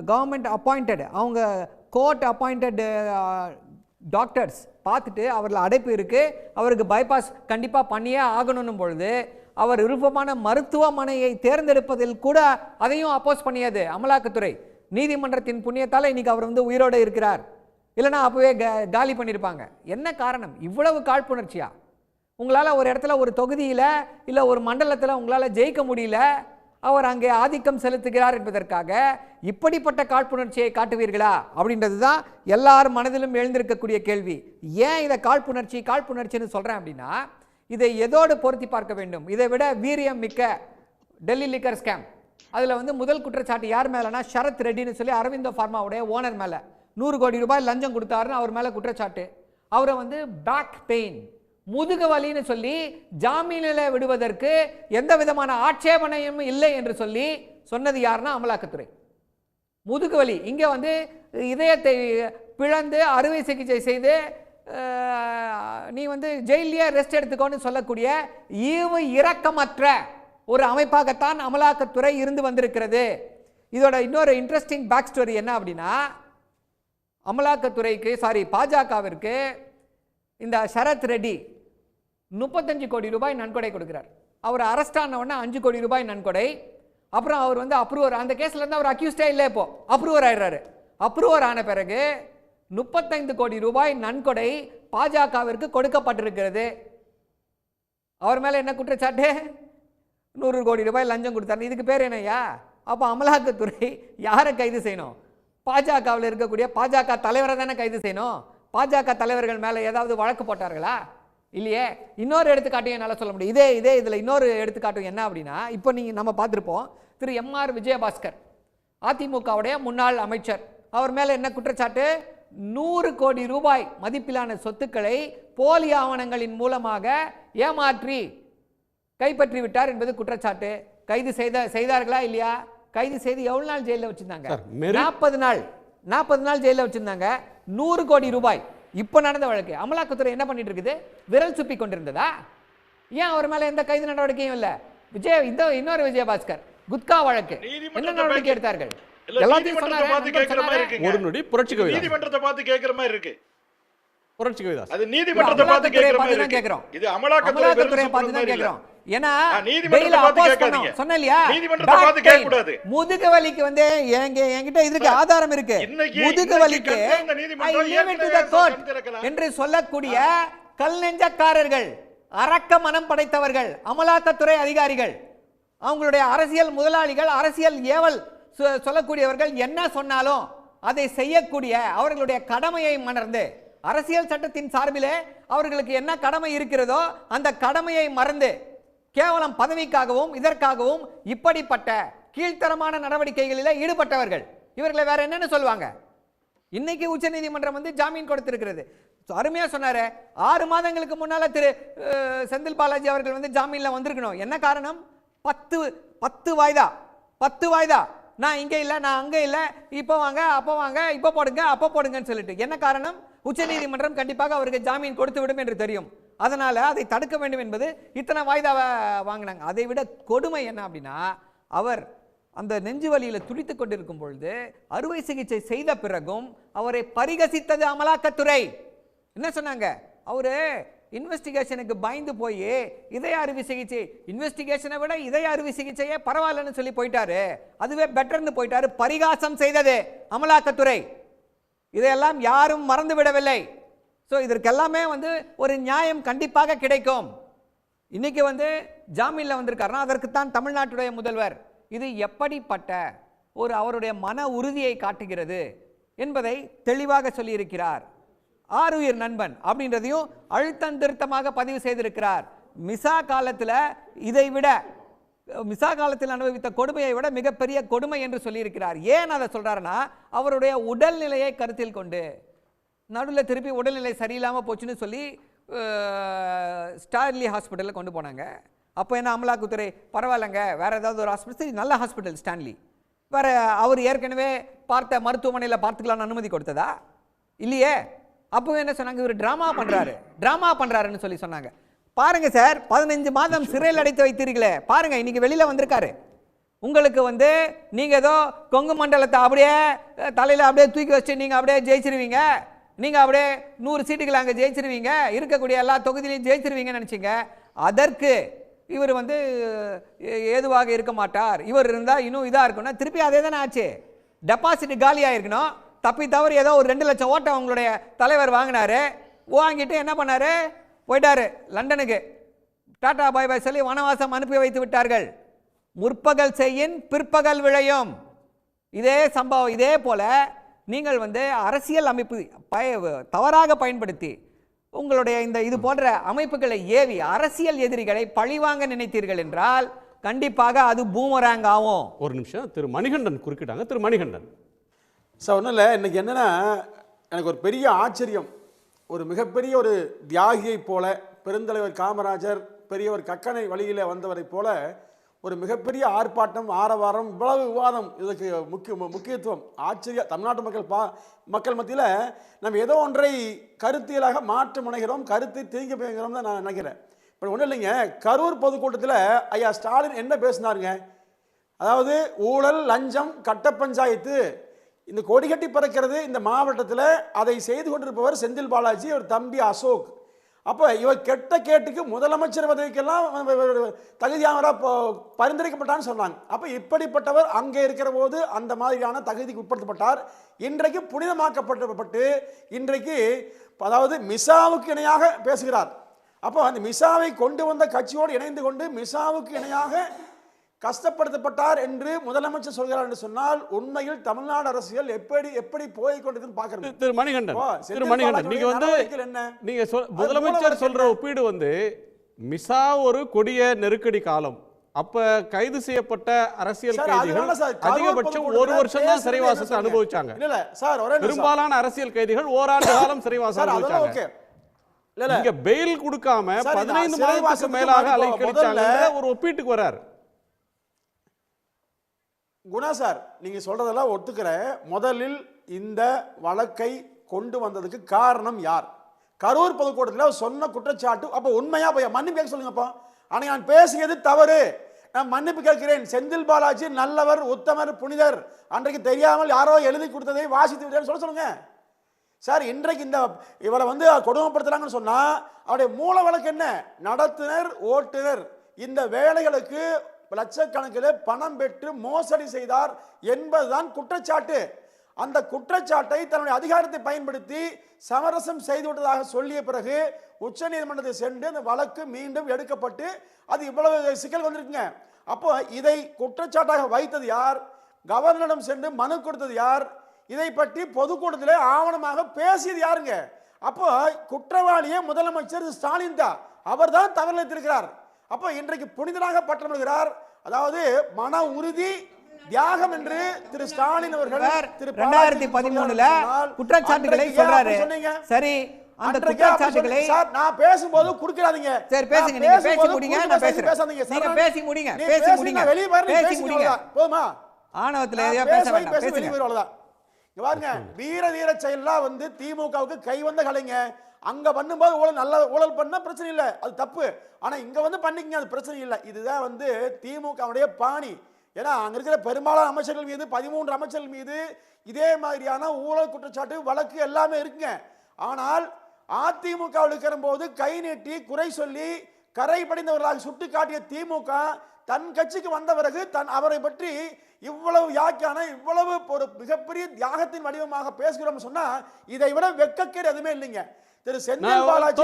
கவர்மெண்ட் அப்பாயிண்டட், அவங்க கோர்ட் அப்பாயிண்டட் டாக்டர்ஸ் பார்த்துட்டு அவரில் அடைப்பு இருக்குது, அவருக்கு பைபாஸ் கண்டிப்பாக பண்ணியே ஆகணும் பொழுது அவர் விருப்பமான மருத்துவமனையை தேர்ந்தெடுப்பதில் கூட அதையும் அப்போஸ் பண்ணியது அமலாக்கத்துறை. நீதிமன்றத்தின் புண்ணியத்தால் இன்னைக்கு அவர் வந்து உயிரோடு இருக்கிறார். இல்லைனா அப்போவே காலி பண்ணியிருப்பாங்க. என்ன காரணம்? இவ்வளவு காழ்ப்புணர்ச்சியா? உங்களால் ஒரு இடத்துல ஒரு தொகுதியில் இல்லை ஒரு மண்டலத்தில் உங்களால் ஜெயிக்க முடியல, அவர் அங்கே ஆதிக்கம் செலுத்துகிறார் என்பதற்காக இப்படிப்பட்ட காழ்ப்புணர்ச்சியை காட்டுவீர்களா அப்படின்றது தான் எல்லார் மனதிலும் எழுந்திருக்கக்கூடிய கேள்வி. ஏன் இதை காழ்ப்புணர்ச்சின்னு சொல்கிறேன் அப்படின்னா, இதை எதோடு பொருத்தி பார்க்க வேண்டும்? இதை விட வீரியம் மிக்க டெல்லி லிக்கர் ஸ்கேம், அதில் வந்து முதல் குற்றச்சாட்டு யார் மேலேனா ஷரத் ரெட்டின்னு சொல்லி அரவிந்தோ ஃபார்மாவுடைய ஓனர் மேலே 100 கோடி ரூபாய் லஞ்சம் கொடுத்தாருன்னு அவர் மேலே குற்றச்சாட்டு. அவரை வந்து பேக் பெயின், முதுகு வலின்னு சொல்லி ஜாமீனில் விடுவதற்கு எந்த விதமான ஆட்சேபனையும் இல்லை என்று சொல்லி சொன்னது யாருன்னா அமலாக்கத்துறை. முதுகு வலி, இங்கே வந்து இதயத்தை பிளந்து அறுவை சிகிச்சை செய்து நீ வந்து ஜெயிலே ரெஸ்ட் எடுத்துக்கோன்னு சொல்லக்கூடிய ஈவு இரக்கமற்ற ஒரு அமைப்பாகத்தான் அமலாக்கத்துறை இருந்து வந்திருக்கிறது. இதோட இன்னொரு இன்ட்ரெஸ்டிங் பேக் ஸ்டோரி என்ன அப்படின்னா, அமலாக்கத்துறைக்கு பாஜகவிற்கு இந்த ஷரத் ரெட்டி 35 கோடி ரூபாய் நன்கொடை கொடுக்கிறார். அவர் அரெஸ்ட் ஆன உடனே 5 கோடி ரூபாய் நன்கொடை. அப்புறம் அவர் வந்து அப்ரூவர், அந்த கேஸ்ல இருந்து அவர் அக்யூஸ்டே இல்லை, இப்போ அப்ரூவர் ஆயிடுறாரு. அப்ரூவர் ஆன பிறகு 35 கோடி ரூபாய் நன்கொடை பாஜகவிற்கு கொடுக்கப்பட்டிருக்கிறது. அவர் மேலே என்ன குற்றச்சாட்டு? 100 கோடி ரூபாய் லஞ்சம் கொடுத்தாரு. இதுக்கு பேர் என்னையா? அப்போ அமலாக்கத்துறை யாரை கைது செய்யணும்? பாஜகவில் இருக்கக்கூடிய பாஜக தலைவரை தானே கைது செய்யணும். பாஜக தலைவர்கள் மேலே ஏதாவது வழக்கு போட்டார்களா? இல்லையே. இன்னொரு எடுத்துக்காட்டையும் என்னால் சொல்ல முடியும். இதே இதில் இன்னொரு எடுத்துக்காட்டும் என்ன அப்படின்னா, இப்போ நம்ம பார்த்துருப்போம், திரு MR விஜயபாஸ்கர் அதிமுகவுடைய முன்னாள் அமைச்சர், அவர் மேலே என்ன குற்றச்சாட்டு? 100 கோடி ரூபாய் மதிப்பிலான சொத்துக்களை போலி ஆவணங்களின் மூலமாக ஏமாற்றி கைப்பற்றி விட்டார் என்பது குற்றச்சாட்டு. கைது செய்தார்களா இல்லையா? கைது செய்து எவ்வளவு நாள் ஜெயிலில் வச்சிருந்தாங்க? 40 நாள் ஜெயிலில் வச்சிருந்தாங்க. 100 கோடி ரூபாய். இப்போ நடந்த வழக்கு அமலாக்கத்துறை என்ன பண்ணிட்டு இருக்குது? விரல் சுப்பி கொண்டிருந்ததா? ஏன் அவர் மேல எந்த கைது நடவடிக்கையும் இல்லை? இன்னொரு விஜயபாஸ்கர் குட்கா வழக்கு என்ன நடவடிக்கை எடுத்தார்கள்? எல்லாத்தையும் ஒரு நொடி புரட்சி கவிதா நீதிமன்றத்தை பார்த்து கேட்கிற மாதிரி இருக்கு. புரட்சி கவிதா அது நீதிமன்றத்தை பார்த்து கேட்கிற மாதிரி இருக்கு. கேக்குறோம். இது அமலாக்கத்துறை பார்த்து தான் கேக்குறோம். ஏன்னா நீதிமன்றத்தை பார்த்து கேட்காதீங்க. சொன்னலையா? நீதிமன்றத்தை பார்த்து கேட்க கூடாது. முதுகு வலிக்கு வந்து என்கிட்ட இருக்கு, ஆதாரம் இருக்கு. முதுகு வலிக்கு என்று சொல்லக்கூடிய கல் நெஞ்சக்காரர்கள், அரக்க மனம் படைத்தவர்கள், அமலாக்கத்துறை அதிகாரிகள், அவங்களுடைய அரசியல் முதலாளிகள், அரசியல் ஏவல் சொல்லக்கூடியவர்கள் என்ன சொன்னாலும் அதை செய்யக்கூடிய அவர்களுடைய கடமையை மறந்து, அரசியல் சட்டத்தின் சார்பிலே அவர்களுக்கு என்ன கடமை இருக்கிறதோ அந்த கடமையை மறந்து கேவலம் பதவிக்காகவும் இதற்காகவும் இப்படிப்பட்ட கீழ்த்தரமான நடவடிக்கைகளில் ஈடுபட்டவர்கள். இவர்களை வேற என்னன்னு சொல்லுவாங்க? இன்னைக்கு உச்சநீதிமன்றம் வந்து ஜாமீன் கொடுத்திருக்கிறது. அருமையா சொன்னாரு, 6 மாதங்களுக்கு முன்னால திரு செந்தில் பாலாஜி அவர்கள் வந்து ஜாமீன்ல வந்திருக்கணும். என்ன காரணம்? 10 வாய்தா. நான் இங்கே இல்லை, நான் அங்கே இல்லை, இப்போ வாங்க அப்போ வாங்க, இப்போ போடுங்க அப்போ போடுங்கன்னு சொல்லிட்டு. என்ன காரணம்? உச்சநீதிமன்றம் கண்டிப்பாக அவருக்கு ஜாமீன் கொடுத்து விடும் என்று தெரியும். அதனால அதை தடுக்க வேண்டும் என்பது இத்தனை வாய்தாவை வாங்கினாங்க. அதை விட கொடுமை என்ன அப்படின்னா, அவர் அந்த நெஞ்சு வலியில் துடித்து கொண்டிருக்கும் பொழுது அறுவை சிகிச்சை செய்த பிறகும் அவரை பரிகசித்தது அமலாக்கத்துறை. என்ன சொன்னாங்க? அவரு இன்வெஸ்டிகேஷனுக்கு பயந்து போய் இதய அறுவை சிகிச்சை, இன்வெஸ்டிகேஷனை விட இதய அறுவை சிகிச்சையே பரவாயில்லன்னு சொல்லி போயிட்டாரு, அதுவே பெட்டர்னு போயிட்டாரு. பரிகாசம் செய்தது அமலாக்கத்துறை. இதையெல்லாம் யாரும் மறந்து விடவில்லை. ஸோ இதற்கெல்லாமே வந்து ஒரு நியாயம் கண்டிப்பாக கிடைக்கும். இன்னைக்கு வந்து ஜாமீனில் வந்திருக்காருன்னா அதற்குத்தான் தமிழ்நாட்டுடைய முதல்வர். இது எப்படிப்பட்ட ஒரு அவருடைய மன உறுதியை காட்டுகிறது என்பதை தெளிவாக சொல்லியிருக்கிறார். ஆருயிர் நண்பன் அப்படின்றதையும் அழுத்தம் திருத்தமாக பதிவு செய்திருக்கிறார். மிசா காலத்தில் இதைவிட மிசா காலத்தில் அனுபவித்த கொடுமையை விட மிகப்பெரிய கொடுமை என்று சொல்லியிருக்கிறார். ஏன் அதை சொல்றாருன்னா அவருடைய உடல்நிலையை கருத்தில் கொண்டு. நடுவில் திருப்பி உடல்நிலை சரியில்லாமல் போச்சுன்னு சொல்லி ஸ்டார்லி ஹாஸ்பிட்டலில் கொண்டு போனாங்க. அப்போ என்ன அமலாக்கத்துறை பரவாயில்லைங்க வேற ஏதாவது ஒரு ஹாஸ்பிட்டல், நல்ல ஹாஸ்பிட்டல் ஸ்டான்லி, வேற அவர் ஏற்கனவே பார்த்த மருத்துவமனையில் பார்த்துக்கலான்னு அனுமதி கொடுத்ததா? இல்லையே. அப்போ என்ன சொன்னாங்க, இவர் ட்ராமா பண்ணுறாருன்னு சொல்லி சொன்னாங்க. பாருங்க சார், 15 மாதம் சிறையில் அடைத்து வைத்தீர்களே, பாருங்க இன்னைக்கு வெளியில வந்திருக்காரு. உங்களுக்கு நீங்க ஏதோ கொங்கு மண்டலத்தை அப்படியே தலையில அப்படியே தூக்கி வச்சு நீங்க அப்படியே ஜெயிச்சிருவீங்க, நீங்க அப்படியே 100 சீட்டுகள் அங்கே ஜெயிச்சிருவீங்க, இருக்கக்கூடிய எல்லா தொகுதியிலையும் ஜெயிச்சிருவீங்கன்னு நினைச்சீங்க. அதற்கு இவர் ஏதுவாக இருக்க மாட்டார், இவர் இருந்தால் இன்னும் இதாக இருக்கணும். திருப்பி அதே தானே ஆச்சு, டெபாசிட் காலியாக இருக்கணும். தப்பி தவறு ஏதோ ஒரு 2 லட்சம் ஓட்டை அவங்களுடைய தலைவர் வாங்கினாரு. வாங்கிட்டு என்ன பண்ணாரு, போயிட்டாரு லண்டனுக்கு, டாடா பாய் பாய் சொல்லி வனவாசம் அனுப்பி வைத்து விட்டார்கள். முற்பகல் செய்யின் பிற்பகல் விளையும். இதே சம்பவம். இதே போல நீங்கள் அரசியல் அமைப்பு தவறாக பயன்படுத்தி உங்களுடைய இது போன்ற அமைப்புகளை ஏவி அரசியல் எதிரிகளை பழிவாங்க நினைத்தீர்கள் என்றால் கண்டிப்பாக அது பூமராங் ஆகும். ஒரு நிமிஷம், திரு மணிகண்டன் குறுக்கிட்டாங்க. திரு மணிகண்டன் சார், ஒன்றும் இல்லை, இன்னைக்கு என்னன்னா எனக்கு ஒரு பெரிய ஆச்சரியம். ஒரு மிகப்பெரிய ஒரு தியாகியை போல, பெருந்தலைவர் காமராஜர் பெரியவர் கக்கனை வழியில் வந்தவரை போல ஒரு மிகப்பெரிய ஆர்ப்பாட்டம், ஆரவாரம், இவ்வளவு விவாதம், இதுக்கு முக்கியத்துவம் ஆச்சரியம். தமிழ்நாட்டு மக்கள் மத்தியில் நம்ம ஏதோ ஒன்றை கருத்தியலாக மாற்ற முனைகிறோம், கருத்தை தீங்க போகிறோம் தான் நான் நினைக்கிறேன். இப்போ ஒன்றும் இல்லைங்க, கரூர் பொதுக்கூட்டத்தில் ஐயா ஸ்டாலின் என்ன பேசினாருங்க, அதாவது ஊழல், லஞ்சம், கட்ட பஞ்சாயத்து, இந்த கொடிகட்டி பறக்கிறது இந்த மாவட்டத்தில், அதை செய்து கொண்டிருப்பவர் செந்தில் பாலாஜி, ஒரு தம்பி அசோக். அப்போ இவர் கெட்ட கேட்டுக்கு முதலமைச்சர் பதவிக்கெல்லாம் தகுதியானவராக பரிந்துரைக்கப்பட்டான்னு சொன்னாங்க. அப்போ இப்படிப்பட்டவர் அங்கே இருக்கிற போது அந்த மாதிரியான தகுதிக்கு உட்படுத்தப்பட்டார். இன்றைக்கு புனிதமாக்கப்பட்டு இன்றைக்கு அதாவது மிசாவுக்கு இணையாக பேசுகிறார். அப்போ அந்த மிசாவை கொண்டு வந்த கட்சியோடு இணைந்து கொண்டு மிசாவுக்கு இணையாக கஷ்டப்படுத்தப்பட்டார் என்று முதலமைச்சர் சொல்கிறார் என்று சொன்னால் உண்மையில் தமிழ்நாடு அரசியல் எப்படி போய் கொண்டதுன்னு பார்க்கறது. திரு மணிகண்டன் நீங்க முதலமைச்சர் சொல்ற ஒப்பீடு மிசா ஒரு கொடிய நெருக்கடி காலம். அப்ப கைது செய்யப்பட்ட அரசியல் கைதிகள் அதிகபட்சம் 1 வருஷம் தான் சிறைவாசத்தை அனுபவிச்சாங்க. பெரும்பாலான அரசியல் கைதிகள் ஓராண்டு காலம் சிறைவாசம் அனுபவிச்சாங்க. இங்க பெயில் கொடுக்காம 15 மாதத்துக்கு மேலாக அலைக்கழிச்சாங்க. ஒரு ஒப்பீட்டுக்கு வராரு. குணா சார், நீங்க சொல்றதெல்லாம் ஒத்துக்கிறேன். முதலில் இந்த வழக்கை கொண்டு வந்ததுக்கு காரணம் யார்? கரூர் பொதுக்கூட்டத்தில் சொன்ன குற்றச்சாட்டு அப்போ உண்மையா போய் மன்னிப்பு கேட்க சொல்லுங்கப்பா. ஆனால் நான் பேசியது தவறு, நான் மன்னிப்பு கேட்கிறேன். செந்தில் பாலாஜி நல்லவர், உத்தமர், புனிதர், அன்றைக்கு தெரியாமல் யாரோ எழுதி கொடுத்ததை வாசித்து விட்டேன்னு சொல்லுங்க சார். இன்றைக்கு இந்த இவரை கொடுமைப்படுத்துறாங்கன்னு சொன்னா அவருடைய மூல வழக்கு என்ன? நடத்துனர், ஓட்டுநர், இந்த வேலைகளுக்கு லட்சக்கணக்கில் பணம் பெற்று மோசடி செய்தார் என்பதுதான் குற்றச்சாட்டு. அந்த குற்றச்சாட்டை தன்னுடைய அதிகாரத்தை பயன்படுத்தி சமரசம் செய்துவிட்டதாக சொல்லிய பிறகு உச்ச நீதிமன்றத்தை சென்று அந்த வழக்கு மீண்டும் எடுக்கப்பட்டு அது இவ்வளவு சிக்கல் வந்திருக்குங்க. அப்போ இதை குற்றச்சாட்டாக வைத்தது யார்? கவர்னரிடம் சென்று மனு கொடுத்தது யார்? இதை பற்றி பொதுக்கூட்டத்திலே ஆவணமாக பேசியது யாருங்க? அப்போ குற்றவாளியே முதலமைச்சர் ஸ்டாலின் தான், அவர் தான் தவறிழைத்திருக்கிறார். அப்போ இன்றைக்கு புனிதராக பட்டமிடுகிறார். அதாவது மன உறுதி, தியாகம் என்று திரு ஸ்டாலின் அவர்கள் 2013ல குற்றச்சாட்டுகளை சொல்றாரு. சரி, அந்த குற்றச்சாட்டுகளை நான் பேசும்போது குறுக்கிடாதீங்க. சரி பேசுங்க, நீங்க பேசி முடிங்க, நான் பேசுறேன். நீங்க பேசி முடிங்க, வெளிய பாருங்க, போதுமா? ஆணவத்துல எதையோ பேச வேண்டாம், வெளிய வரலாம். இங்க பாருங்க, வீர செயல்லாம் திமுகவுக்கு கை வந்த கலைங்க. அங்க பண்ணும்போது நல்ல ஊழல் பண்ண பிரச்சனை இல்லை, அது தப்பு. ஆனா இங்க பண்ணிக்கங்க, அது பிரச்சனை இல்லை. இதுதான் திமுகவுடைய பாணி. ஏன்னா அங்க இருக்கிற பெரும்பாலான அமைச்சர்கள் மீது 13 அமைச்சர்கள் மீது இதே மாதிரியான ஊழல் குற்றச்சாட்டு வழக்கு எல்லாமே இருக்குங்க. ஆனால் அதிமுகவில் இருக்கிற போது கை நீட்டி குறை சொல்லி கரை படிந்தவர்களாக சுட்டி காட்டிய திமுக தன் கட்சிக்கு வந்த பிறகு அவரை பற்றி இவ்வளவு யாக்கியான இவ்வளவு ஒரு மிகப்பெரிய தியாகத்தின் வடிவமாக பேசுகிறோம் சொன்னா இதை விட வெட்கக்கேடு எதுவுமே இல்லைங்க. திரு செந்தில் பாலாஜி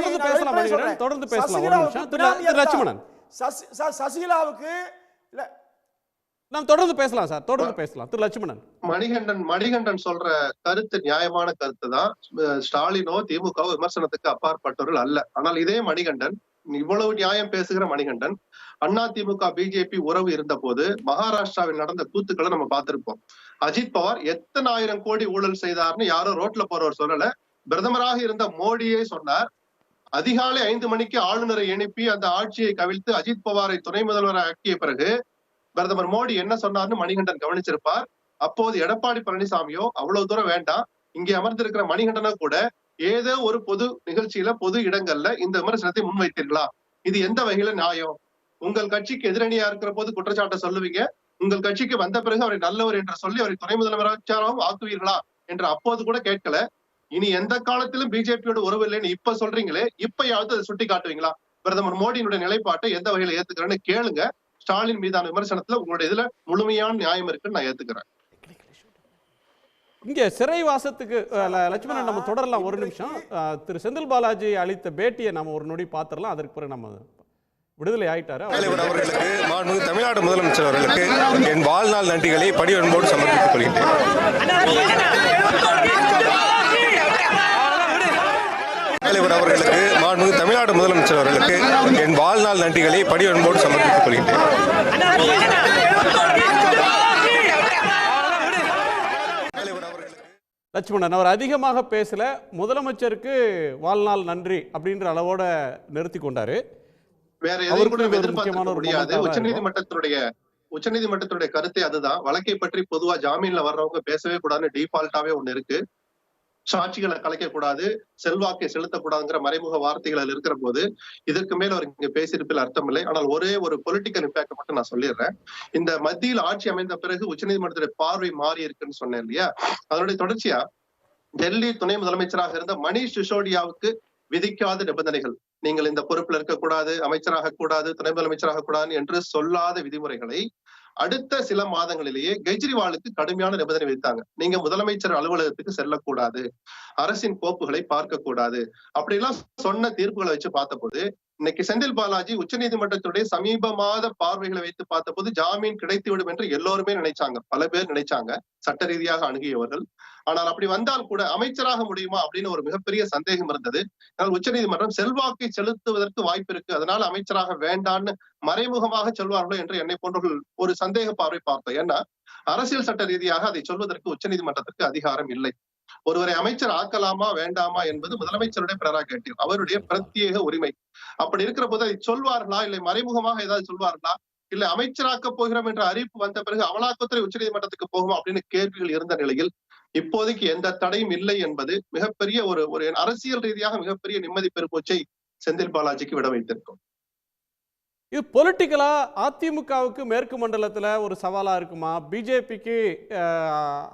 சசிகலாவுக்கு இல்ல நாம் தொடர்ந்து பேசலாம் சார், தொடர்ந்து பேசலாம். திரு லட்சுமணன். மணிகண்டன் சொல்ற கருத்து நியாயமான கருத்து தான். ஸ்டாலினோ திமுகவோ விமர்சனத்துக்கு அப்பாற்பட்டவர்கள் அல்ல. ஆனால் இதே மணிகண்டன், இவ்வளவு நியாயம் பேசுகிற மணிகண்டன், அதிமுக பிஜேபி உறவு இருந்த போது மகாராஷ்டிராவில் நடந்த கூத்துக்களை நம்ம பார்த்திருப்போம். அஜித் பவார் எத்தனை ஆயிரம் கோடி ஊழல் செய்தார்னு யாரோ ரோட்ல போறவர் சொல்லல. பிரதமராக இருந்த மோடியே சொன்னார். அதிகாலை 5 மணிக்கு ஆளுநரை எழுப்பி அந்த ஆட்சியை கவிழ்த்து அஜித் பவாரை துணை முதல்வராக ஆக்கிய பிறகு பிரதமர் மோடி என்ன சொன்னார்னு மணிகண்டன் கவனிச்சிருப்பார். அப்போது எடப்பாடி பழனிசாமியோ அவ்வளவு தூரம் வேண்டாம், இங்கே அமர்ந்திருக்கிற மணிகண்டனோ கூட ஏதோ ஒரு பொது நிகழ்ச்சியில பொது இடங்கள்ல இந்த விமர்சனத்தை முன்வைத்தீர்களா? இது எந்த வகையில நியாயம்? உங்கள் கட்சிக்கு எதிரணியா இருக்கிற போது குற்றச்சாட்டை சொல்லுவீங்க, உங்கள் கட்சிக்கு வந்த பிறகு அவரை நல்லவர் என்று சொல்லி அவரை துணை முதலமைச்சராகவும் ஆக்குவீர்களா என்று அப்போது கூட கேட்கல. இனி எந்த காலத்திலும் பிஜேபியோட உறவு இல்லைன்னு இப்ப சொல்றீங்களே, இப்பயாவது அதை சுட்டி காட்டுவீங்களா? பிரதமர் மோடியினுடைய நிலைப்பாட்டை எந்த வகையில ஏத்துக்கிறேன்னு கேளுங்க. ஸ்டாலின் மீதான விமர்சனத்துல உங்களுடைய இதுல முழுமையான நியாயம் இருக்குன்னு நான் ஏத்துக்கிறேன். இங்கே சிறைவாசத்துக்கு லட்சுமணன் நம்ம தொடரலாம் ஒரு நிமிஷம். திரு செந்தில் பாலாஜி அளித்த பேட்டியை நம்ம ஒரு நொடி பார்த்துடலாம். அதற்கு பிறகு நம்ம விடுதலை ஆயிட்டாரு. அவர்களுக்கு மாண்புமிகு தமிழ்நாடு முதலமைச்சர் அவர்களுக்கு என் வாழ்நாள் நன்றிகளை பணிவன்போடு சமர்ப்பித்துக் கொள்கிறேன். அவர்களுக்கு மாண்புமிகு தமிழ்நாடு முதலமைச்சர் அவர்களுக்கு என் வாழ்நாள் நன்றிகளை பணிவன்போடு சமர்ப்பித்துக் கொள்கிறேன். லட்சுமணன் அவர் அதிகமாக பேசல, முதலமைச்சருக்கு வாழ்நாள் நன்றி அப்படின்ற அளவோட நிறுத்தி கொண்டாரு. வேற எதையும் கூட எதிர்பார்க்க முடியாது. உச்சநீதிமன்றத்துடைய கருத்தை அதுதான். வழக்கை பற்றி பொதுவா ஜாமீன்ல வர்றவங்க பேசவே கூடாதுன்னு டிஃபால்ட்டாவே ஒண்ணு இருக்கு. சாட்சிகளை கலைக்க கூடாது, செல்வாக்கை செலுத்தக்கூடாதுங்கிற மறைமுக வார்த்தைகள் இருக்கிற போது இதற்கு மேல அவர் இங்க பேசியிருப்பில் அர்த்தம் இல்லை. ஆனால் ஒரே ஒரு பொலிட்டிக்கல் இம்பாக்ட் மட்டும் நான் சொல்லிடுறேன். இந்த மத்தியில் ஆட்சி அமைந்த பிறகு உச்சநீதிமன்றத்துடைய பார்வை மாறி இருக்குன்னு சொன்னேன் இல்லையா? அதனுடைய தொடர்ச்சியா டெல்லி துணை முதலமைச்சராக இருந்த மணீஷ் சிசோடியாவுக்கு விதிக்காத நிபந்தனைகள், நீங்கள் இந்த பொறுப்புல இருக்கக்கூடாது, அமைச்சராக கூடாது, துணை முதலமைச்சராக கூடாது என்று சொல்லாத விதிமுறைகளை அடுத்த சில மாதங்களிலேயே கெஜ்ரிவாலுக்கு கடுமையான நிபந்தனை வைத்தாங்க. நீங்க முதலமைச்சர் அலுவலகத்துக்கு செல்லக்கூடாது, அரசின் கோப்புகளை பார்க்க கூடாது, அப்படி எல்லாம் சொன்ன தீர்ப்புகளை வச்சு பார்த்தபோது இன்னைக்கு செந்தில் பாலாஜி உச்சநீதிமன்றத்துடைய சமீப மாத பார்வைகளை வைத்து பார்த்தபோது ஜாமீன் கிடைத்துவிடும் என்று எல்லோருமே நினைச்சாங்க, பல பேர் நினைச்சாங்க, சட்ட ரீதியாக அணுகியவர்கள். ஆனால் அப்படி வந்தால் கூட அமைச்சராக முடியுமா அப்படின்னு ஒரு மிகப்பெரிய சந்தேகம் இருந்தது. ஆனால் உச்சநீதிமன்றம் செல்வாக்கை செலுத்துவதற்கு வாய்ப்பு இருக்கு, அதனால அமைச்சராக வேண்டான்னு மறைமுகமாக சொல்வார்களோ என்று என்னை போன்றவர்கள் ஒரு சந்தேக பார்வை பார்த்தோம். ஏன்னா அரசியல் சட்ட ரீதியாக அதை சொல்வதற்கு உச்சநீதிமன்றத்திற்கு அதிகாரம் இல்லை. ஒருவரை அமைச்சர் ஆக்கலாமா வேண்டாமா என்பது முதலமைச்சருடைய பிரராகேட்டிவ், அவருடைய பிரத்யேக உரிமை. அப்படி இருக்கிற போது அதை சொல்வார்களா, இல்லை மறைமுகமாக ஏதாவது சொல்வார்களா, இல்லை அமைச்சராக்க போகிறோம் என்ற அறிவிப்பு வந்த பிறகு அமலாக்கத்துறை உச்சநீதிமன்றத்துக்கு போகுமா அப்படின்னு கேள்விகள் இருந்த நிலையில் இப்போதைக்கு எந்த தடையும் இல்லை என்பது மிகப்பெரிய ஒரு அரசியல் ரீதியாக மிகப்பெரிய நிம்மதி பெருமூச்சை செந்தில் பாலாஜிக்கு விட வைத்திருக்கும். இது பொலிட்டிக்கலா அதிமுகவுக்கு மேற்கு மண்டலத்தில் ஒரு சவாலாக இருக்குமா? பிஜேபிக்கு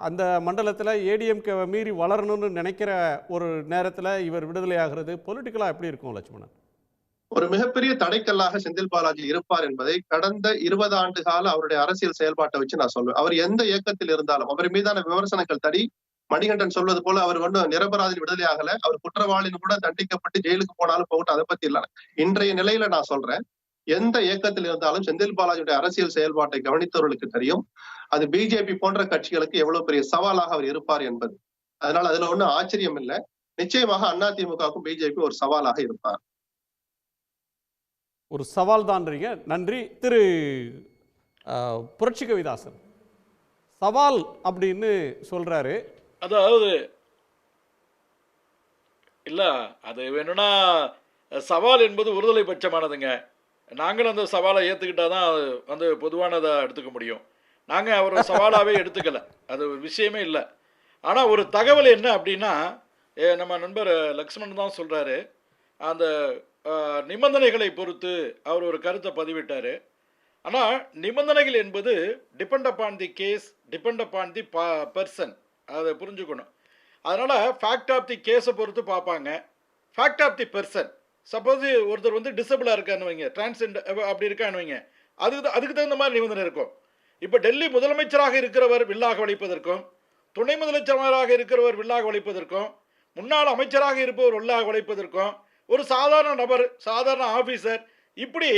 அந்த மண்டலத்தில் ஏடிஎம்கே மீறி வளரணும்னு நினைக்கிற ஒரு நேரத்தில் இவர் விடுதலை ஆகிறது பொலிட்டிக்கலா எப்படி இருக்கும் லட்சுமணன்? ஒரு மிகப்பெரிய தடைக்கல்லாக செந்தில் பாலாஜி இருப்பார் என்பதை கடந்த 20 ஆண்டு கால அவருடைய அரசியல் செயல்பாட்டை வச்சு நான் சொல்லுவேன். அவர் எந்த இயக்கத்தில் இருந்தாலும் அவர் மீதான விமர்சனங்கள் தடி, மணிகண்டன் சொல்வது போல அவர் ஒன்றும் நிரபராதி விடுதலை ஆகல, அவர் குற்றவாளின்னு கூட தண்டிக்கப்பட்டு ஜெயிலுக்கு போனாலும் போகட்டும், அதை பத்தி இல்ல. இன்றைய நிலையில நான் சொல்றேன், எந்த இயக்கத்தில் இருந்தாலும் செந்தில் பாலாஜியுடைய அரசியல் செயல்பாட்டை கவனித்தவர்களுக்கு தெரியும் அது பிஜேபி போன்ற கட்சிகளுக்கு எவ்வளவு பெரிய சவாலாக அவர் இருப்பார் என்பது. அதனால அதுல ஒண்ணும் ஆச்சரியம் இல்லை. நிச்சயமாக அதிமுகவுக்கும் பிஜேபி ஒரு சவாலாக இருப்பார். ஒரு சவால் தான்றீங்க. நன்றி. திரு புரட்சி கவிதாசன் சவால் அப்படின்னு சொல்றாரு. அதாவது இல்ல, அது வேணும்னா சவால் என்பது ஒருதலை பட்சமானதுங்க. நாங்களும் அந்த சவாலை ஏற்றுக்கிட்டாதான் அது வந்து பொதுவானதை எடுத்துக்க முடியும். நாங்கள் அவர் சவாலாகவே எடுத்துக்கலை, அது ஒரு விஷயமே இல்லை. ஆனால் ஒரு தகவல் என்ன அப்படின்னா, நம்ம நண்பர் லக்ஷ்மணன் தான் சொல்கிறாரு, அந்த நிபந்தனைகளை பொறுத்து அவர் ஒரு கருத்தை பதிவிட்டார். ஆனால் நிபந்தனைகள் என்பது depend upon the case, depend upon the person, அதை புரிஞ்சுக்கணும். அதனால் ஃபேக்ட் ஆஃப் தி கேஸை பொறுத்து பார்ப்பாங்க, fact of the person. Suppose ஒருத்தர் வந்து டிசபிளாக இருக்கான்னு வைங்க, டிரான்ஸ்ஜெண்டர் அப்படி இருக்கான்னு வைங்க, அதுக்கு தகுந்த மாதிரி நிபந்தனை இருக்கும். இப்போ டெல்லி முதலமைச்சராக இருக்கிறவர் வில்லாக வளைப்பதற்கும், துணை முதலமைச்சராக இருக்கிறவர் வில்லாக வளைப்பதற்கும், முன்னாள் அமைச்சராக இருப்பவர் வில்லாக வளைப்பதற்கும், ஒரு சாதாரண நபர், சாதாரண ஆஃபீஸர், இப்படி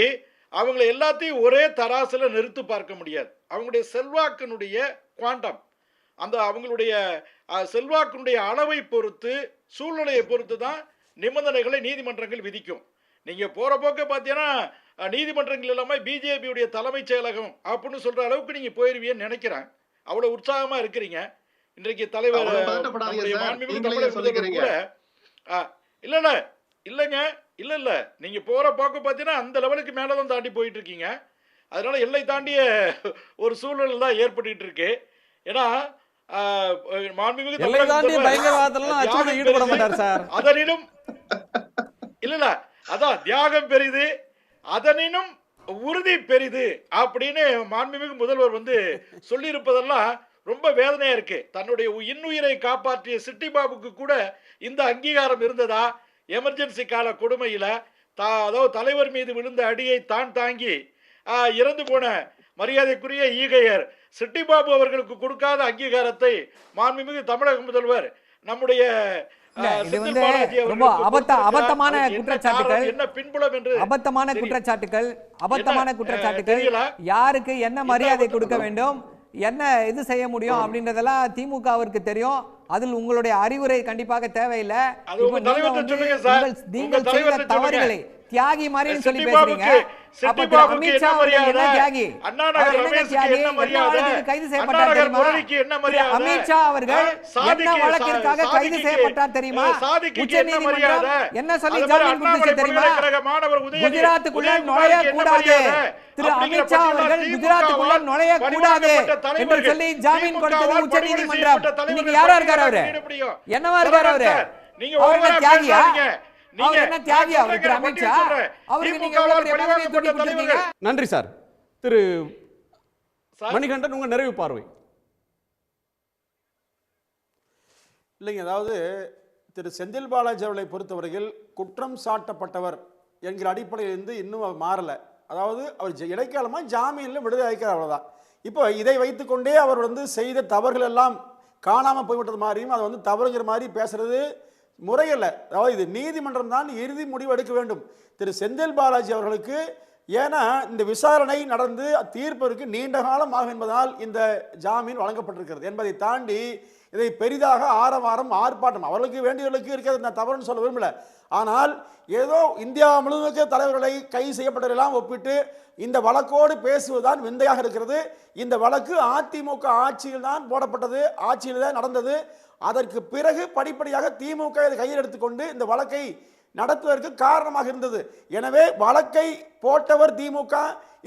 அவங்களை எல்லாத்தையும் ஒரே தராசில் நிறுத்து பார்க்க முடியாது. அவங்களுடைய செல்வாக்கினுடைய குவாண்டம், அந்த அவங்களுடைய செல்வாக்கினுடைய அளவை பொறுத்து, சூழ்நிலையை பொறுத்து தான் நிபந்தனைகளை நீதிமன்றங்கள் விதிக்கும். நீங்கள் போகிற போக்க பார்த்தீங்கன்னா நீதிமன்றங்கள் இல்லாமல் பிஜேபியுடைய தலைமைச் செயலகம் அப்படின்னு சொல்கிற அளவுக்கு நீங்கள் போயிருவீன்னு நினைக்கிறேன். அவ்வளோ உற்சாகமாக இருக்கிறீங்க. இன்றைக்கு தலைவர் கூட இல்லை நீங்கள் போகிற போக்கு பார்த்தீங்கன்னா அந்த லெவலுக்கு மேலே தான் தாண்டி போயிட்டு இருக்கீங்க. அதனால எல்லை தாண்டிய ஒரு சூழல் தான் ஏற்பட்டு இருக்கு. ஏன்னா அதனினும் இல்ல அதான் தியாகம் பெரிது, அதனினும் உறுதி பெரிது அப்படின்னு மாண்புமிகு முதல்வர் வந்து சொல்லியிருப்பதெல்லாம் ரொம்ப வேதனையா இருக்கு. தன்னுடைய இன்னுயிரை காப்பாற்றிய சிட்டி பாபுக்கு கூட இந்த அங்கீகாரம் இருந்ததா? எமர்ஜென்சி கால கொடுமையில அதாவது தலைவர் மீது விழுந்த அடியை தான் தாங்கி இறந்து போன மரியாதைக்குரிய ஈகையர் சிட்டி பாபு அவர்களுக்கு கொடுக்காத அங்கீகாரத்தை மாண்புமிகு தமிழக முதல்வர் நம்முடைய அபத்தமான குற்றச்சாட்டுகள் யாருக்கு என்ன மரியாதை கொடுக்க வேண்டும், என்ன இது செய்ய முடியும் அப்படின்றதெல்லாம் திமுகவிற்கு தெரியும். அதில் உங்களுடைய அறிவுரை கண்டிப்பாக தேவையில்லை. நீங்கள் செய்த தவறுகளை தியாகி மாதிரி சொல்லி பேசுறீங்க. அமித்ஷா அவர்கள் என்ன தியாகி? கைது செய்யப்பட்டார் தெரியுமா? அமித்ஷா அவர்கள் என்ன வழக்கிற்காக கைது செய்யப்பட்டார் தெரியுமா? உச்ச நீதிமன்றம் என்ன சொல்லி ஜாமீன் கொடுத்துச்சு தெரியுமா? குஜராத்துக்குள்ள நுழைய கூடாது, திரு அமித்ஷா அவர்கள் குஜராத்துக்குள்ள நுழைய கூடாது என்று சொல்லி ஜாமீன் கொடுத்தது உச்ச நீதிமன்றம். இன்னைக்கு யாரா இருக்காரு அவரு? என்னவா இருக்காரு அவரு? அவர் தியாகியா? நன்றி சார். திரு மணிகண்டன், உங்க நிறைவு பார்வை. இல்லைங்க, அதாவது திரு செந்தில் பாலாஜி அவர்களை பொறுத்தவரையில் குற்றம் சாட்டப்பட்டவர் என்கிற அடிப்படையிலிருந்து இன்னும் அவர் மாறலை. அதாவது அவர் இடைக்காலமாக ஜாமீனில் விடுதலை அளிக்கிறார், அவ்வளோதான். இப்போ இதை வைத்துக்கொண்டே அவர் வந்து செய்த தவறுகள் எல்லாம் காணாமல் போய்விட்டது மாதிரியும் அதை வந்து தவறுங்கிற மாதிரி பேசுறது முறையல்ல. அதாவது இது நீதிமன்றம் தான் இறுதி முடிவு எடுக்க வேண்டும். திரு செந்தில் பாலாஜி அவர்களுக்கு ஏன்னா இந்த விசாரணை நடந்து தீர்ப்பிற்கு நீண்ட காலம் ஆகும் என்பதால் இந்த ஜாமீன் வழங்கப்பட்டிருக்கிறது என்பதை தாண்டி இதை பெரிதாக ஆரவாரம் ஆர்ப்பாட்டம் அவர்களுக்கு வேண்டியவர்களுக்கு இருக்கிறது நான் தவறுன்னு சொல்ல விரும்பல. ஆனால் ஏதோ இந்தியா முழுவதும் தலைவர்களை கைது செய்யப்பட்டதெல்லாம் ஒப்பிட்டு இந்த வழக்கோடு பேசுவதுதான் விந்தையாக இருக்கிறது. இந்த வழக்கு அதிமுக ஆட்சியில் தான் போடப்பட்டது, ஆட்சியில் தான் நடந்தது. அதற்கு பிறகு படிப்படியாக திமுக இதை கையில் எடுத்துக்கொண்டு இந்த வழக்கை நடத்துவதற்கு காரணமாக இருந்தது. எனவே வழக்கை போட்டவர் திமுக,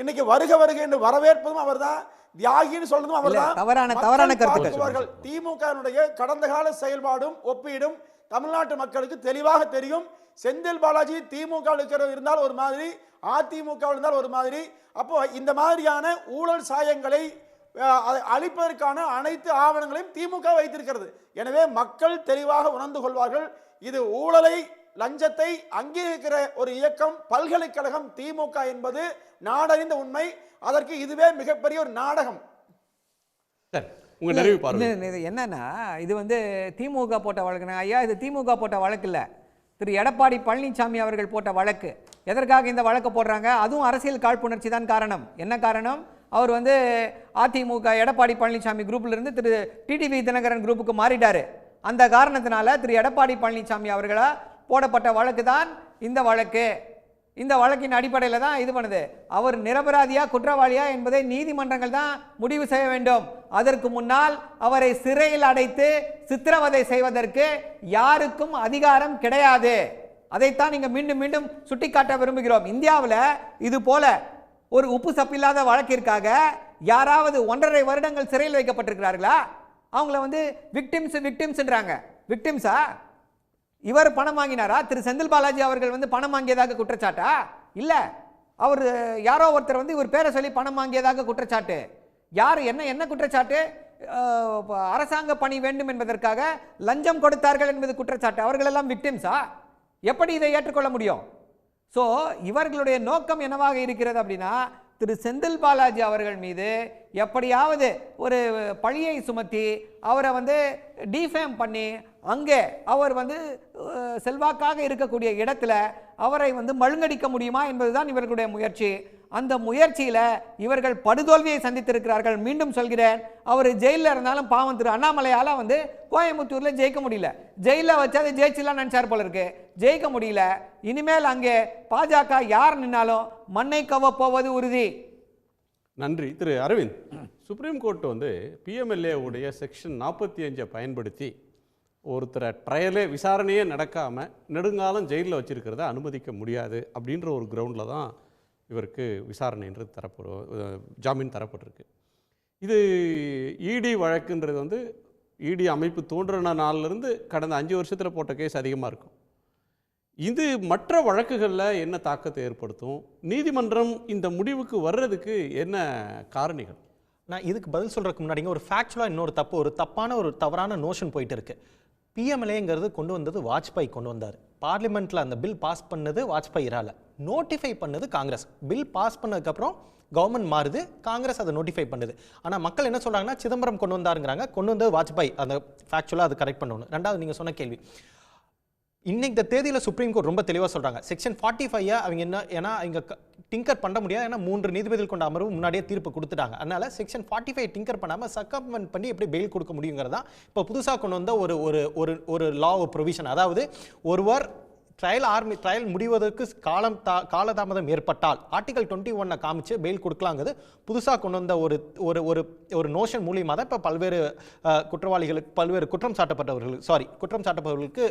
இன்னைக்கு வருக வருக என்று வரவேற்பதும் அவர்தான், தியாகின்னு சொல்றதும் அவர்தான். தவறான கருத்துக்கள். திமுகவுடைய கடந்த கால செயல்பாடும் ஒப்பீடும் தமிழ்நாட்டு மக்களுக்கு தெளிவாக தெரியும். செந்தில் பாலாஜி திமுக இருந்தால் ஒரு மாதிரி, அதிமுக இருந்தால் ஒரு மாதிரி. அப்போ இந்த மாதிரியான ஊழல் சாயங்களை அளிப்பதற்கான அனைத்து ஆவணங்களையும் திமுக வைத்திருக்கிறது. எனவே மக்கள் தெளிவாக உணர்ந்து கொள்வார்கள். இது ஊழலை, லஞ்சத்தை அங்கீகரிக்கிற ஒரு இயக்கம் பல்கலைக்கழகம் திமுக என்பது நாடறிந்த உண்மை. அதற்கு இதுவே மிகப்பெரிய ஒரு நாடகம். என்னன்னா இது வந்து திமுக போட்ட வழக்கு. ஐயா, இது திமுக போட்ட வழக்கு இல்ல, திரு எடப்பாடி பழனிசாமி அவர்கள் போட்ட வழக்கு. எதற்காக இந்த வழக்கு போடுறாங்க? அதுவும் அரசியல் காழ்ப்புணர்ச்சி தான் காரணம். என்ன காரணம்? அவர் வந்து அதிமுக எடப்பாடி பழனிசாமி குரூப்ல இருந்து திரு டிடிவி தினகரன் குரூப்புக்கு மாறிட்டாரு. அந்த காரணத்தினால திரு எடப்பாடி பழனிசாமி அவர்களா போடப்பட்ட வழக்கு தான் இந்த வழக்கு. இந்த வழக்கின் அடிப்படையில் தான் இது பண்ணுது. அவர் நிரபராதியா குற்றவாளியா என்பதை நீதிமன்றங்கள் தான் முடிவு செய்ய வேண்டும். அதற்கு முன்னால் அவரை சிறையில் அடைத்து சித்திரவதை செய்வதற்கு யாருக்கும் அதிகாரம் கிடையாது. அதைத்தான் நீங்க மீண்டும் மீண்டும் சுட்டிக்காட்ட விரும்புகிறோம். இந்தியாவில் இது போல ஒரு உப்பு சப்பில்லாத வழக்கிற்காக யாராவது 1.5 வருடங்கள் சிறையில் வைக்கப்பட்டிருக்கிறார்களா? அவங்கள வந்து விக்டிம்ஸ்ன்றாங்க. விக்டிம்ஸா? இவர் பணம் வாங்கினாரா? திரு செந்தில் பாலாஜி அவர்கள் வந்து பணம் வாங்கியதாக குற்றச்சாட்டா? இல்ல, அவர் யாரோ ஒருத்தர் வந்து இவர் பேரை சொல்லி பணம் வாங்கியதாக குற்றச்சாட்டு. யார் என்ன குற்றச்சாட்டு? அரசாங்க பணி வேண்டும் என்பதற்காக லஞ்சம் கொடுத்தார்கள் என்பது குற்றச்சாட்டு. அவர்கள் எல்லாம் விக்டிம்ஸா? எப்படி இதை ஏற்றுக்கொள்ள முடியும்? ஸோ இவர்களுடைய நோக்கம் என்னவாக இருக்கிறது அப்படின்னா, திரு செந்தில் பாலாஜி அவர்கள் மீது எப்படியாவது ஒரு பழியை சுமத்தி அவரை வந்து டிஃபேம் பண்ணி அங்கே அவர் வந்து செல்வாக்காக இருக்கக்கூடிய இடத்துல அவரை வந்து மழுங்கடிக்க முடியுமா என்பதுதான் இவர்களுடைய முயற்சி. அந்த முயற்சியில் இவர்கள் படுதோல்வியை சந்தித்திருக்கிறார்கள். மீண்டும் சொல்கிறேன், அவர் ஜெயிலில் இருந்தாலும் பாவம் திரு அண்ணாமலையால் கோயம்புத்தூரில் ஜெயிக்க முடியல. ஜெயிலில் வச்சு அதை ஜெயிச்சுலாம் நினச்சார் போல இருக்கு, ஜெயிக்க முடியல. இனிமேல் அங்கே பாஜக யார் நின்னாலும் மண்ணை கவப்போவது உறுதி. நன்றி. திரு அரவிந்த், சுப்ரீம் கோர்ட் பிஎம்எல்ஏ உடைய செக்ஷன் 45 பயன்படுத்தி ஒருத்தரை ட்ரையலே விசாரணையே நடக்காமல் நெடுங்காலம் ஜெயிலில் வச்சுருக்கிறத அனுமதிக்க முடியாது அப்படின்ற ஒரு கிரவுண்டில் தான் இவருக்கு விசாரணைன்றது ஜாமீன் தரப்பட்டிருக்கு. இது இடி வழக்குன்றது இடி அமைப்பு தோன்றின நாள்லேருந்து கடந்த 5 வருஷத்தில் போட்ட கேஸ் அதிகமாக இருக்கும். இது மற்ற வழக்குகளில் என்ன தாக்கத்தை ஏற்படுத்தும்? நீதிமன்றம் இந்த முடிவுக்கு வர்றதுக்கு என்ன காரணிகள்? நான் இதுக்கு பதில் சொல்கிறதுக்கு முன்னாடிங்க ஒரு ஃபேக்சுவலாக இன்னொரு தப்பான ஒரு தவறான நோஷன் போயிட்டு இருக்கு. பிஎம்எல்ஏங்கிறது கொண்டு வந்தது வாஜ்பாய் கொண்டு வந்தார். பார்லிமெண்ட்டில் அந்த பில் பாஸ் பண்ணது வாஜ்பாய் இரால, நோட்டிஃபை பண்ணது காங்கிரஸ். பில் பாஸ் பண்ணதுக்கப்புறம் கவர்மெண்ட் மாறுது, காங்கிரஸ் அதை நோட்டிஃபை பண்ணுது. ஆனால் மக்கள் என்ன சொல்கிறாங்கன்னா சிதம்பரம் கொண்டு வந்தாருங்கிறாங்க, கொண்டு வந்தது வாஜ்பாய். அந்த ஃபேக்சுவலாக அது கரெக்ட் பண்ணணும். ரெண்டாவது நீங்கள் சொன்ன கேள்வி, இன்னைக்கு இந்த தேதியில் சுப்ரீம் கோர்ட் ரொம்ப தெளிவாக சொல்கிறாங்க, செக்ஷன் 45 அவங்க என்ன, ஏன்னா இங்கே டிங்கர் பண்ண முடியாது, ஏன்னா 3 நீதிபதிகள் கொண்ட அமர்வு முன்னாடியே தீர்ப்பு கொடுத்துட்டாங்க. அதனால செக்ஷன் 45 டிங்கர் பண்ணாமல் சக்கமெண்ட் பண்ணி எப்படி பெயில் கொடுக்க முடியுங்கிறதா இப்போ புதுசாக கொண்டு வந்த ஒரு லா ப்ரொவிஷன். அதாவது ஒருவர் ட்ரையல் முடிவதற்கு காலதாமதம் ஏற்பட்டால் ஆர்டிகல் 21 காமிச்சு பெயில் கொடுக்கலாங்கிறது புதுசாக கொண்டு வந்த ஒரு நோஷன் மூலியமாக தான் இப்போ பல்வேறு குற்றம் சாட்டப்பட்டவர்களுக்கு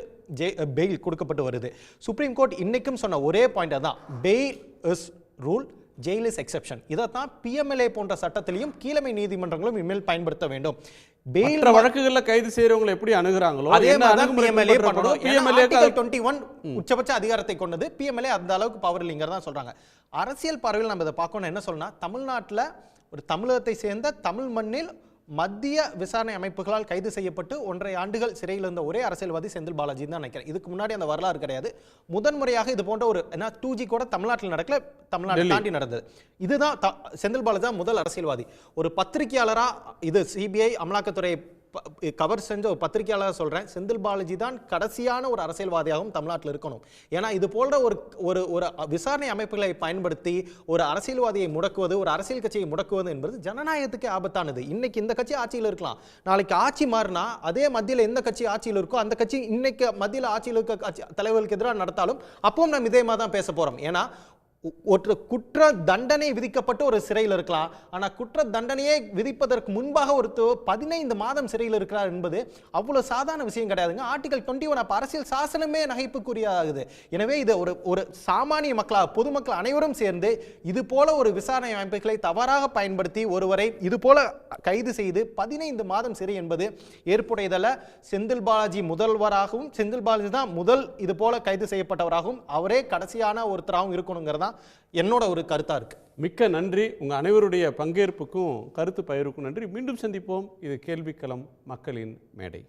பெயில் கொடுக்கப்பட்டு வருது. சுப்ரீம் கோர்ட் இன்னைக்கும் சொன்ன ஒரே பாயிண்ட் தான், fail is rule, jail is exception. இதைத்தான் பிஎம்எல்ஏ போன்ற சட்டத்திலையும் கீழமை நீதிமன்றங்களும் இனிமேல் பயன்படுத்த வேண்டும். பெயில் வழக்குகள்ல கைது செய்யறவங்களை எப்படி அணுகுறாங்களோ அதே மாதிரி பிஎம்எல்ஏ பண்ணணும். ஆர்டிகல் 21 உச்சபட்ச அதிகாரத்தை கொண்டது, பிஎம்எல்ஏ அந்த அளவுக்கு பவர் இல்லைங்கிறதா சொல்றாங்க. அரசியல் பார்வையில் நம்ம இதை பார்க்கணும். என்ன சொல்லணும், தமிழ்நாட்டில் ஒரு தமிழகத்தை சேர்ந்த தமிழ் மண்ணில் மத்திய விசாரணை அமைப்புகளால் கைது செய்யப்பட்டு 1.5 ஆண்டுகள் சிறையில் இருந்த ஒரே அரசியல்வாதி செந்தில் பாலாஜி தான் நினைக்கிறேன். இதுக்கு முன்னாடி அந்த வரலாறு கிடையாது. முதன்முறையாக இது போன்ற ஒரு 2G கூட தமிழ்நாட்டில் நடக்கல, தமிழ்நாட்டை தாண்டி நடந்தது. இதுதான் செந்தில் பாலாஜி தான் முதல் அரசியல்வாதி. ஒரு பத்திரிகையாளரா, இது சிபிஐ அமலாக்கத்துறை கவர் செஞ்ச ஒரு பத்திரிகையாளர் சொல்றேன், செந்தில் பாலாஜி தான் கடைசியான ஒரு அரசியல்வாதியாகவும் தமிழ்நாட்டில் இருக்கணும். ஏன்னா இது போன்ற ஒரு விசாரணை அமைப்புகளை பயன்படுத்தி ஒரு அரசியல்வாதியை முடக்குவது, ஒரு அரசியல் கட்சியை முடக்குவது என்பது ஜனநாயகத்துக்கு ஆபத்தானது. இன்னைக்கு இந்த கட்சி ஆட்சியில் இருக்கலாம், நாளைக்கு ஆட்சி மாறினா அதே மத்தியில் எந்த கட்சி ஆட்சியில் இருக்கோ அந்த கட்சி இன்னைக்கு மத்தியில் ஆட்சியில் இருக்க தலைவர்களுக்கு எதிராக நடத்தாலும் அப்பவும் நம்ம இதே மாதிரி தான் பேச போறோம். ஏன்னா ஒரு குற்ற தண்டனை விதிக்கப்பட்டு ஒரு சிறையில் இருக்கலாம், ஆனால் குற்ற தண்டனையை விதிப்பதற்கு முன்பாக ஒரு 15 மாதம் சிறையில் இருக்கிறார் என்பது அவ்வளவு சாதாரண விஷயம் கிடையாதுங்க. ஆர்டிகல் 21 அப்போ அரசியல் சாசனமே நகைப்புக்குரியாகுது. எனவே இது ஒரு சாமானிய மக்களாக பொதுமக்கள் அனைவரும் சேர்ந்து இது போல ஒரு விசாரணை அமைப்புகளை தவறாக பயன்படுத்தி ஒருவரை இது போல கைது செய்து 15 மாதம் சிறை என்பது ஏற்புடையதல்ல. செந்தில் பாலாஜி முதல்வராகவும், செந்தில் பாலாஜி தான் முதல் இது போல கைது செய்யப்பட்டவராகவும், அவரே கடைசியான ஒருத்தராகவும் இருக்கணுங்கிறதா என்னோட ஒரு கருத்தா இருக்கு. மிக்க நன்றி. உங்க அனைவருடைய பங்கேற்புக்கும் கருத்து பகிர்வுக்கும் நன்றி. மீண்டும் சந்திப்போம். இது கேள்விக்களம், மக்களின் மேடை.